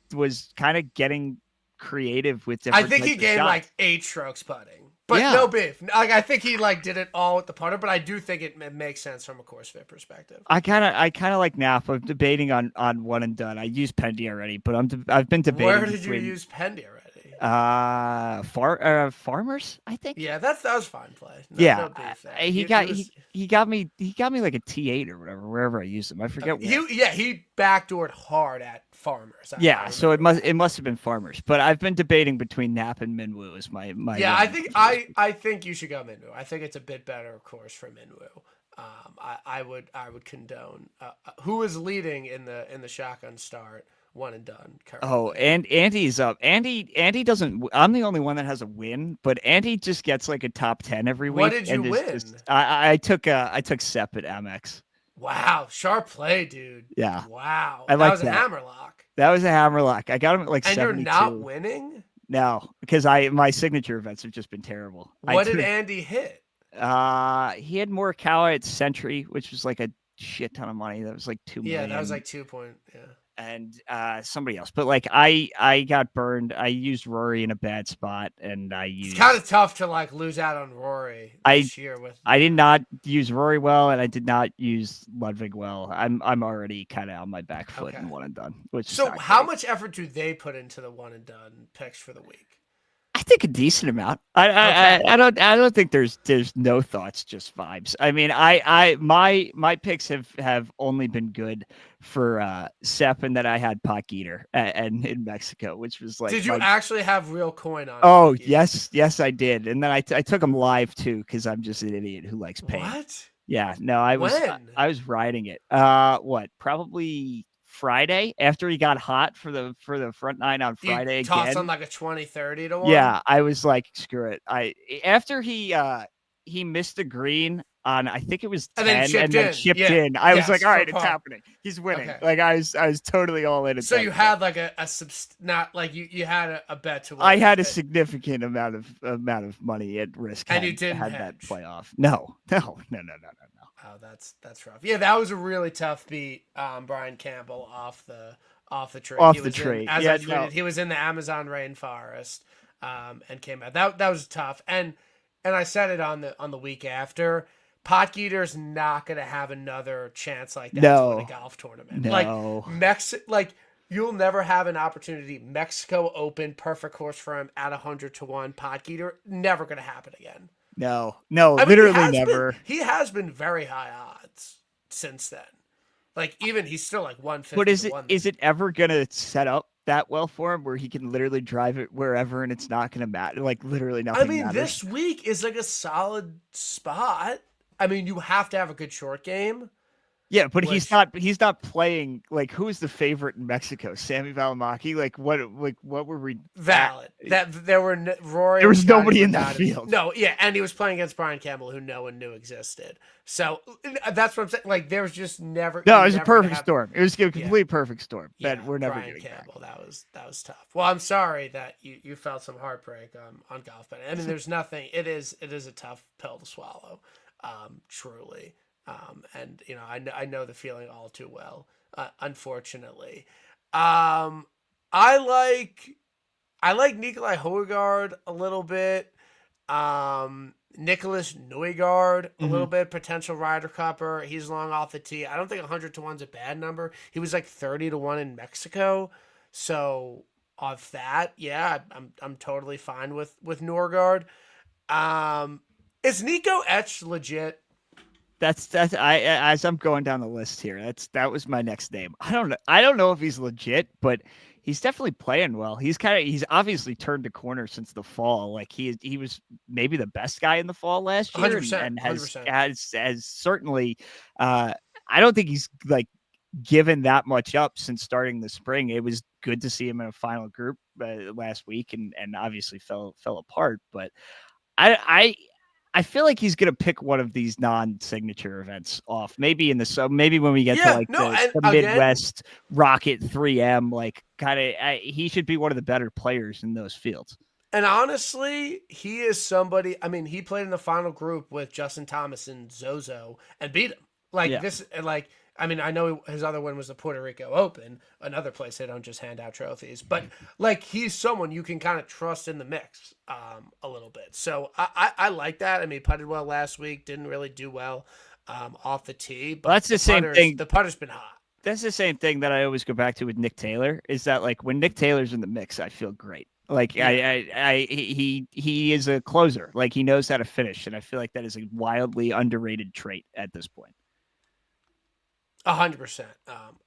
B: kind of getting creative with different.
A: I think he gained
B: shots.
A: like 8 strokes putting. But no beef. Like I think he did it all with the putter, but I do think it makes sense from a course fit perspective.
B: I kind of like Knapp. I'm debating on one and done. I used Pendy already, but I've been debating.
A: Where did you use Pendy already?
B: Farmers, I think.
A: Yeah, that was fine play.
B: No
A: beef there.
B: He got me like a T8 or whatever wherever I used him. I forget.
A: He backdoored hard at Farmers.
B: So it must have been Farmers. But I've been debating between Knapp and Minwoo as my.
A: Yeah, I think you should go Minwoo. I think it's a bit better course for Minwoo. I would condone. Who is leading in the shotgun start? One and done. Currently.
B: Oh, and Andy's up. Andy doesn't. I'm the only one that has a win, but Andy just gets like a top 10 every week.
A: What did you win?
B: I took Sep at Amex.
A: Wow, sharp play, dude.
B: Yeah.
A: Wow.
B: That
A: was a hammerlock.
B: That was a hammerlock. I got him at like
A: and
B: 72.
A: You're not winning?
B: No, because my signature events have just been terrible.
A: What did Andy hit?
B: He had Morikawa at Century, which was like a shit ton of money. That was like $2 million.
A: Yeah, that was like 2 point. Yeah.
B: And somebody else, but like I got burned. I used Rory in a bad spot, and it's
A: kind of tough to like lose out on Rory this year. I
B: did not use Rory well, and I did not use Ludwig well. I'm already kind of on my back foot and one and done.
A: So how much effort do they put into the one and done picks for the week?
B: I think a decent amount. I don't think there's no thoughts, just vibes. I mean, my picks have only been good for Sep, and that I had Pot Geeter and in Mexico, which was like.
A: Did you actually have real coin on?
B: Oh yes, I did, and then I took him live too because I'm just an idiot who likes pain.
A: What?
B: Yeah, no, I was riding it. Probably Friday after he got hot for the front nine on Friday.
A: You tossed on like a 20-30 to 1.
B: Yeah, I was like, screw it. After he missed the green on, I think it was 10 and then chipped in. I was like, all right, it's happening. He's winning. Okay. Like I was totally all in.
A: So you had like not like you had a bet to win.
B: I had a significant amount of money at risk.
A: And you didn't
B: had
A: hedge.
B: That playoff. No.
A: Oh, that's rough. Yeah, that was a really tough beat. Brian Campbell off the tree. He was in the Amazon rainforest, and came out. That was tough. And I said it on the week after. Potgeeter's not going to have another chance like that to win a golf tournament.
B: No.
A: Like you'll never have an opportunity. Mexico Open, perfect course for him at 100-1. Potgeeter, never going to happen again.
B: No,
A: I mean,
B: literally never.
A: He has been very high odds since then. Like even he's still like 150.
B: But
A: to 1.
B: is it ever gonna set up that well for him where he can literally drive it wherever and it's not gonna matter? Like literally nothing.
A: I mean,
B: matters.
A: this week is like a solid spot. I mean, you have to have a good short game.
B: Yeah, but he's not playing. Like, who's the favorite in Mexico? Sammy Valimaki? Like what were we
A: valid that there were Rory?
B: There was nobody in that field.
A: No, yeah, and he was playing against Brian Campbell, who no one knew existed. So that's what I'm saying. Like, there was just never.
B: No, it was a perfect storm. It was a complete perfect storm.
A: Yeah,
B: that we're never
A: Brian
B: getting
A: Campbell.
B: back.
A: That was tough. Well, I'm sorry that you felt some heartbreak on golf betting. I mean, there's nothing. It is a tough pill to swallow, truly. And you know, I know the feeling all too well. Unfortunately, I like Nikolai Højgaard a little bit. Nicholas Neugaard a little bit. Potential Ryder Cupper. He's long off the tee. I don't think 100-1's a bad number. He was like 30-1 in Mexico. So off that, yeah, I'm totally fine with Norgard. Is Nico Etch legit?
B: That's as I'm going down the list here. That was my next name. I don't know if he's legit, but he's definitely playing well. He's obviously turned the corner since the fall. Like he was maybe the best guy in the fall last year,
A: 100%,
B: and has
A: 100%.
B: certainly. I don't think he's like given that much up since starting the spring. It was good to see him in a final group last week, and obviously fell apart. But I feel like he's going to pick one of these non-signature events off. Maybe maybe when we get to the Midwest Rocket 3M, like he should be one of the better players in those fields.
A: And honestly, he is somebody. I mean, he played in the final group with Justin Thomas and Zozo and beat him. I mean, I know his other one was the Puerto Rico Open, another place they don't just hand out trophies. But, like, he's someone you can kind of trust in the mix a little bit. So I like that. I mean, he putted well last week, didn't really do well off the tee. But
B: that's the same thing.
A: The putter's been hot.
B: That's the same thing that I always go back to with Nick Taylor, is that, like, when Nick Taylor's in the mix, I feel great. Like, he is a closer. Like, he knows how to finish, and I feel like that is a wildly underrated trait at this point.
A: 100%.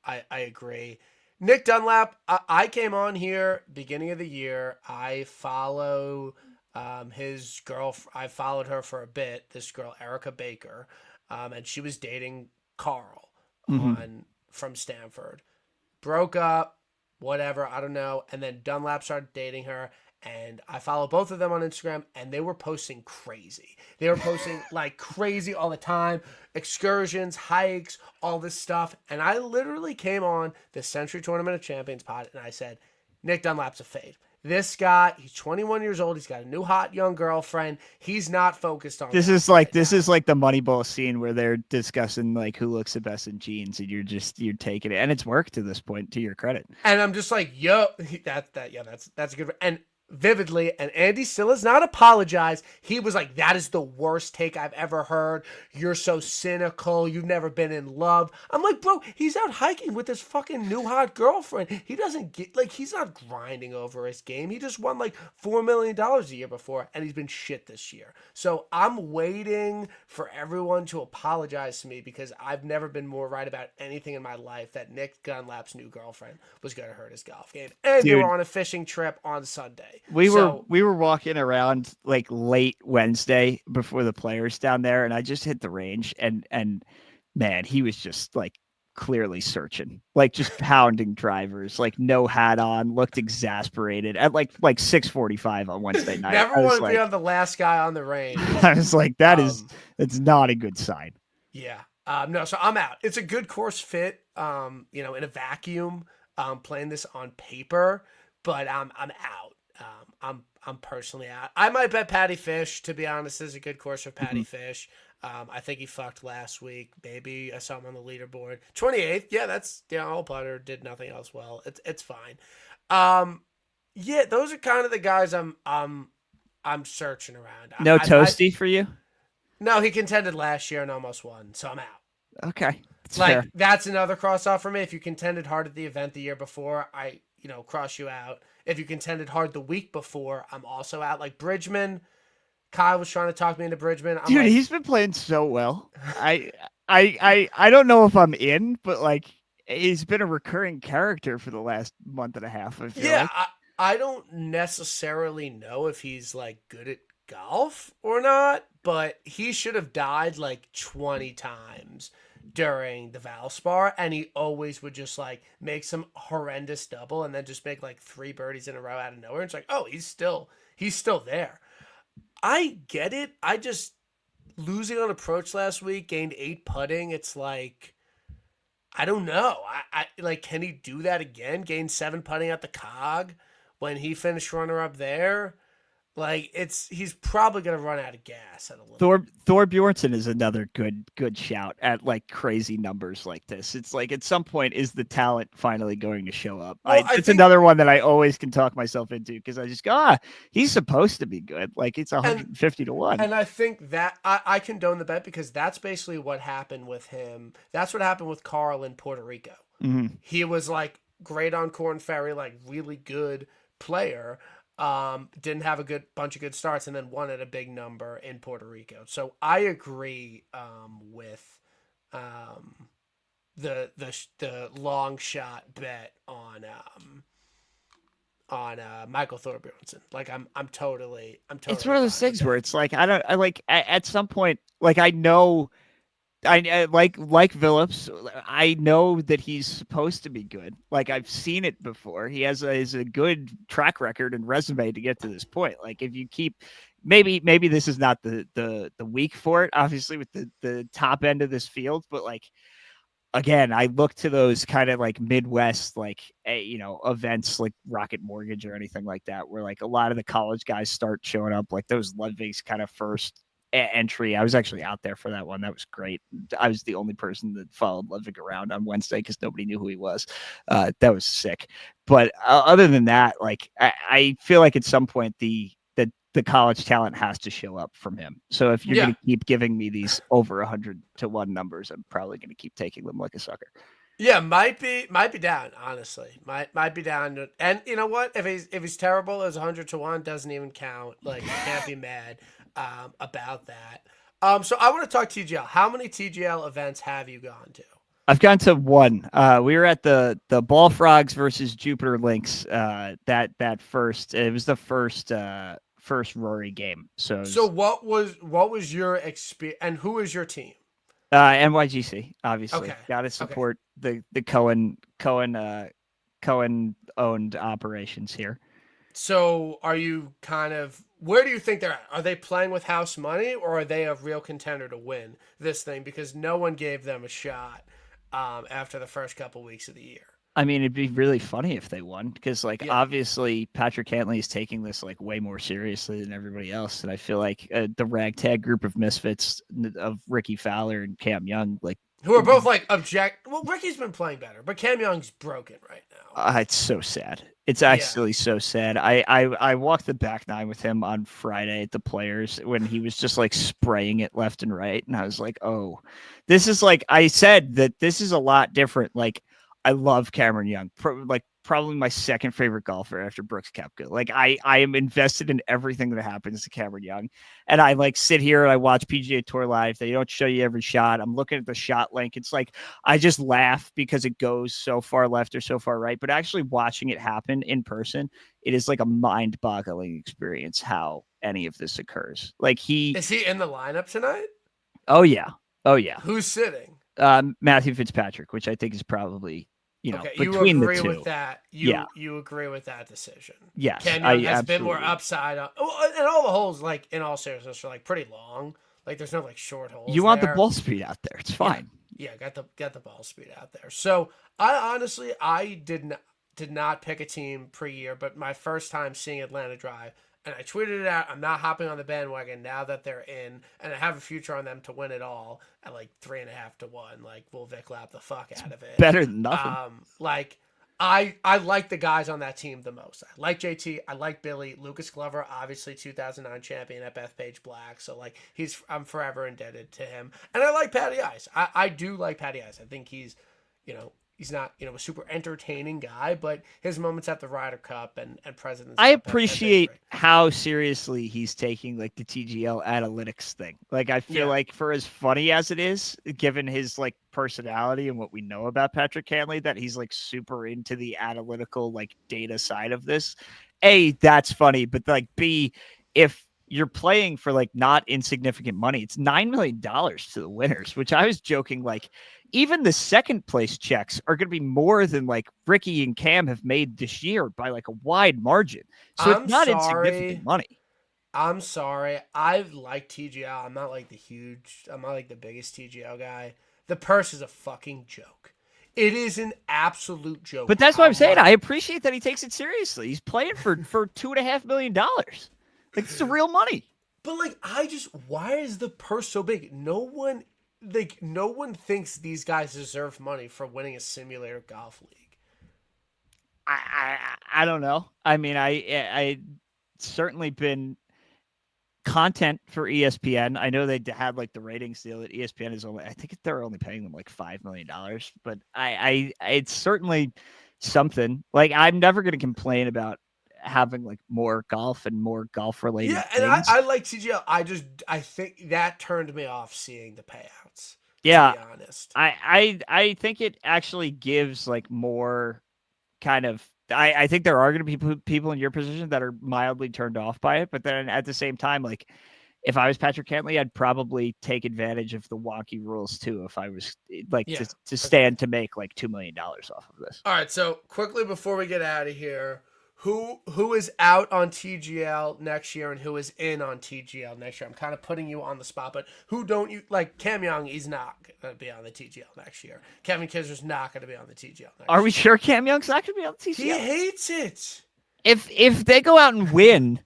A: I agree. Nick Dunlap, I came on here beginning of the year. I follow his girl. I followed her for a bit. This girl, Erica Baker, and she was dating Carl from Stanford. Broke up, whatever, I don't know. And then Dunlap started dating her. And I follow both of them on Instagram, and they were posting crazy. They were posting like crazy all the time, excursions, hikes, all this stuff. And I literally came on the Century Tournament of Champions pod, and I said, Nick Dunlap's a fade. This guy, he's 21 years old. He's got a new hot young girlfriend. He's not focused on
B: this. Is like the Moneyball scene where they're discussing like who looks the best in jeans, and you're taking it, and it's worked to this point, to your credit.
A: And I'm just like, yo, that's a good. And vividly, and Andy still has not apologized. He was like, that is the worst take I've ever heard. You're so cynical. You've never been in love. I'm like, bro, he's out hiking with his fucking new hot girlfriend. He doesn't get, like, he's not grinding over his game. He just won like $4 million a year before, and he's been shit this year. So I'm waiting for everyone to apologize to me, because I've never been more right about anything in my life that Nick Dunlap's new girlfriend was going to hurt his golf game. And they were on a fishing trip on Sunday.
B: We were walking around like late Wednesday before the Players down there, and I just hit the range, and man, he was just like clearly searching, like just pounding drivers, like no hat on, looked exasperated at like 6:45 on Wednesday night.
A: Never want to be on the last guy on the range.
B: I was like, it's not a good sign.
A: Yeah. No, so I'm out. It's a good course fit, in a vacuum, playing this on paper, but I'm out. I'm personally out. I might bet Patty Fish, to be honest. This is a good course for Patty Fish. I think he fucked last week. Maybe I saw him on the leaderboard. 28th. Yeah, that's all putter, did nothing else well. It's fine. Yeah, those are kind of the guys I'm searching around.
B: No Toasty for you?
A: No, he contended last year and almost won, so I'm out.
B: Okay. It's fair.
A: Like that's another cross off for me. If you contended hard at the event the year before, I cross you out. If you contended hard the week before, I'm also out. Like Bridgman, Kyle was trying to talk me into Bridgman. I'm
B: Dude,
A: like,
B: he's been playing so well. I don't know if I'm in, but like he's been a recurring character for the last month and a half, I feel
A: yeah,
B: like.
A: I don't necessarily know if he's like good at golf or not, but he should have died like 20 times during the Valspar, and he always would just like make some horrendous double and then just make like three birdies in a row out of nowhere. It's like, oh, he's still there. I get it. I just losing on approach last week, gained 8 putting. It's like I don't know. I like, can he do that again? Gain 7 putting at the Cog when he finished runner up there. Like he's probably gonna run out of gas at a little.
B: Thor Bjornsson is another good shout at like crazy numbers like this. It's like at some point is the talent finally going to show up?
A: Well,
B: It's another one that I always can talk myself into because I just go, he's supposed to be good. Like it's 150 to 1.
A: And I think that I condone the bet because that's basically what happened with him. That's what happened with Carl in Puerto Rico.
B: Mm-hmm.
A: He was like great on Corn Ferry, like really good player. Didn't have a good bunch of good starts and then won at a big number in Puerto Rico. So I agree with the long shot bet on Michael Thorbjornsen. Like I'm totally
B: It's one of those
A: fine with
B: things
A: that.
B: where it's like I like at some point like I know I like Phillips. I know that he's supposed to be good. Like I've seen it before. He has a good track record and resume to get to this point. Like if you keep maybe this is not the week for it, obviously with the top end of this field, but like again, I look to those kind of like Midwest, like events like Rocket Mortgage or anything like that, where like a lot of the college guys start showing up, like those Ludwig's kind of first entry. I was actually out there for that one. That was great. I was the only person that followed Ludwig around on Wednesday because nobody knew who he was. That was sick. But other than that, like I feel like at some point the college talent has to show up from him. So if you're going to keep giving me these over 100 to 1 numbers, I'm probably going to keep taking them like a sucker.
A: Yeah, might be down, honestly. Might be down. And you know what? If he's terrible as 100 to 1, doesn't even count. Like you can't be mad about that. So I want to talk TGL. How many TGL events have you gone to?
B: I've gone to 1. We were at the Ball Frogs versus Jupiter Lynx. That first, it was the first Rory game. So
A: what was your experience and who is your team?
B: NYGC, obviously.
A: Okay.
B: Got to support the Cohen owned operations here.
A: So are you where do you think they're at? Are they playing with house money or are they a real contender to win this thing? Because no one gave them a shot after the first couple weeks of the year.
B: I mean, it'd be really funny if they won because, obviously, Patrick Cantley is taking this like way more seriously than everybody else, and I feel like the ragtag group of misfits of Ricky Fowler and Cam Young, like
A: who are both like Well, Ricky's been playing better, but Cam Young's broken right now.
B: It's so sad. It's actually so sad. I walked the back nine with him on Friday at the Players when he was just like spraying it left and right, and I was like, oh, this is like I said that this is a lot different. Like. I love Cameron Young, probably my second favorite golfer after Brooks Koepka. Like I am invested in everything that happens to Cameron Young, and I like sit here and I watch PGA Tour live. They don't show you every shot. I'm looking at the shot link. It's like I just laugh because it goes so far left or so far right. But actually watching it happen in person, it is like a mind-boggling experience how any of this occurs. Like
A: is he in the lineup tonight?
B: Oh yeah.
A: Who's sitting?
B: Matthew Fitzpatrick, which I think is probably between
A: you agree
B: the two.
A: with that. You agree with that decision.
B: Yes,
A: Cam Young has been more upside, and all the holes, like in all seriousness, are like pretty long. Like there's no like short holes.
B: You want the ball speed out there. It's fine.
A: Yeah, got the ball speed out there. So I honestly did not pick a team pre-year, but my first time seeing Atlanta Drive. And I tweeted it out. I'm not hopping on the bandwagon now that they're in, and I have a future on them to win it all at like 3.5 to 1. Like we'll Vic lap the fuck out of it.
B: Better than nothing.
A: I like the guys on that team the most. I like JT. I like Billy. Lucas Glover, obviously 2009 champion at Bethpage Black. So like I'm forever indebted to him. And I like Patty Ice. I do like Patty Ice. I think he's not a super entertaining guy, but his moments at the Ryder Cup and President's
B: I
A: Cup
B: appreciate how seriously he's taking like the TGL analytics thing. Like I feel like for as funny as it is, given his like personality and what we know about Patrick Cantlay, that he's like super into the analytical like data side of this. A, that's funny, but like B, if you're playing for like not insignificant money, it's $9 million to the winners, which I was joking like even the second place checks are going to be more than like Ricky and Cam have made this year by like a wide margin. So it's not insignificant money.
A: I'm sorry. I like TGL. I'm not like the biggest TGL guy. The purse is a fucking joke. It is an absolute joke.
B: But that's what I'm saying. I appreciate that he takes it seriously. He's playing for $2.5 million. Like, it's the real money.
A: But like, why is the purse so big? No one thinks these guys deserve money for winning a simulator golf league.
B: I don't know. I mean, I certainly been content for ESPN. I know they had like the ratings deal that ESPN is I think they're only paying them like $5 million, but it's certainly something. Like, I'm never going to complain about having like more golf and more golf related things.
A: And I like TGL. I think that turned me off seeing the payouts.
B: Yeah,
A: to be honest.
B: I think it actually gives like more kind of. I think there are going to be people in your position that are mildly turned off by it, but then at the same time, like if I was Patrick Cantlay, I'd probably take advantage of the wonky rules too. If I was like to stand to make like $2 million off of this.
A: All right, so quickly before we get out of here. Who is out on TGL next year and who is in on TGL next year? I'm kind of putting you on the spot, but who don't you like? Cam Young, he's not going to be on the TGL next year. Kevin Kisner's not going to be on the TGL next year.
B: Are we sure Cam Young's not going to be on the TGL?
A: He hates it.
B: If they go out and win,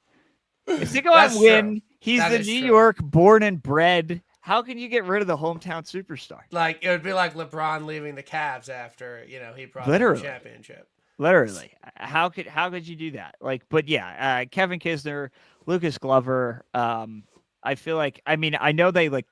B: he's the New York born and bred. How can you get rid of the hometown superstar?
A: Like, it would be like LeBron leaving the Cavs after, he brought the championship.
B: Literally, how could you do that? Like, but yeah, Kevin Kisner, Lucas Glover. I feel like, I mean, I know there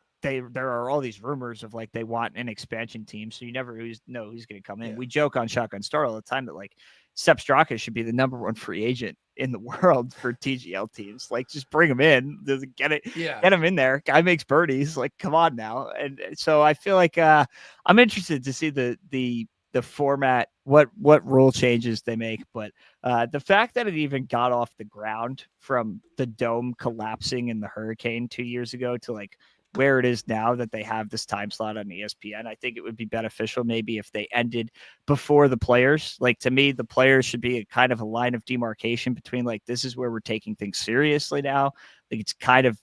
B: are all these rumors of like they want an expansion team, so you never know who's going to come in. Yeah. We joke on Shotgun Star all the time that like Sepp Straka should be the #1 free agent in the world for TGL teams. Like, just bring him in, get him in there. Guy makes birdies. Like, come on now. And so I feel like I'm interested to see the format, what rule changes they make, but the fact that it even got off the ground from the dome collapsing in the hurricane 2 years ago to like where it is now that they have this time slot on ESPN, I think it would be beneficial maybe if they ended before the players. Like, to me, the players should be a kind of a line of demarcation between like, this is where we're taking things seriously now. Like, it's kind of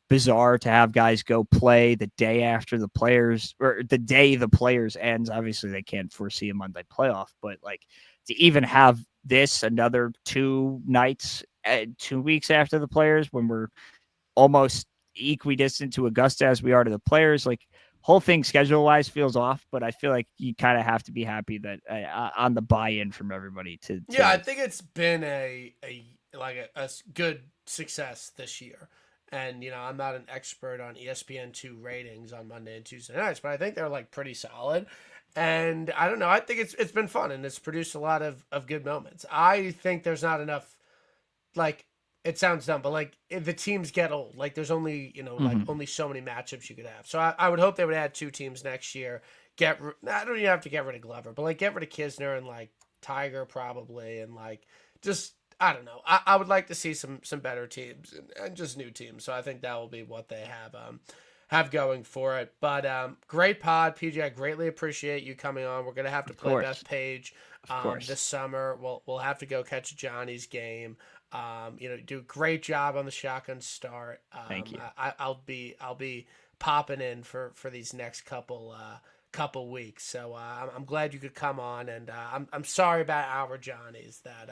B: bizarre to have guys go play the day after the players, or the day the players ends. Obviously they can't foresee a Monday playoff, but like to even have this another 2 nights, 2 weeks after the players, when we're almost equidistant to Augusta as we are to the players, like whole thing schedule wise feels off, but I feel like you kind of have to be happy that on the buy-in from everybody to
A: I think it's been a good success this year. And, I'm not an expert on ESPN2 ratings on Monday and Tuesday nights, but I think they're like pretty solid. And I don't know. I think it's been fun and it's produced a lot of good moments. I think there's not enough, like, it sounds dumb, but like if the teams get old, like there's only, like only so many matchups you could have. So I would hope they would add 2 teams next year. I don't even have to get rid of Glover, but like get rid of Kisner and like Tiger probably. And like, just, I don't know. I would like to see some better teams and just new teams. So I think that will be what they have going for it. But great pod, PJ. I greatly appreciate you coming on. We're gonna have to play Bethpage this summer. We'll have to go catch Johnny's game. Do a great job on the shotgun start.
B: Thank you.
A: I'll be popping in for these next couple weeks. So I'm glad you could come on, and I'm sorry about our Johnny's that.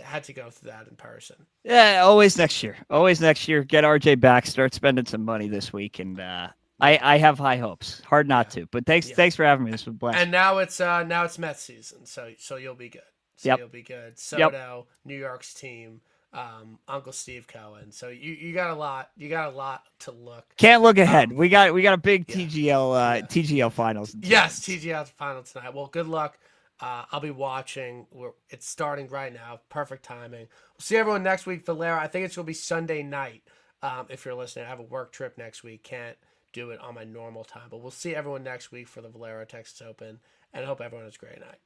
A: Had to go through that in person.
B: Yeah, always next year. Get RJ back. Start spending some money this week, and I have high hopes. Hard not to. But thanks
A: Yeah.
B: thanks for having me. This was a blast.
A: And now it's Mets season, so you'll be good. So
B: Yep.
A: you'll be good.
B: Yep.
A: Soto, New York's team, Uncle Steve Cohen. So you got a lot. You got a lot to look.
B: Can't look ahead. We got a big
A: yeah.
B: TGL finals.
A: Yes, TGL final tonight. Well, good luck. I'll be watching. It's starting right now. Perfect timing. We'll see everyone next week. Valera, I think it's going to be Sunday night. If you're listening, I have a work trip next week. Can't do it on my normal time. But we'll see everyone next week for the Valera Texas Open. And I hope everyone has a great night.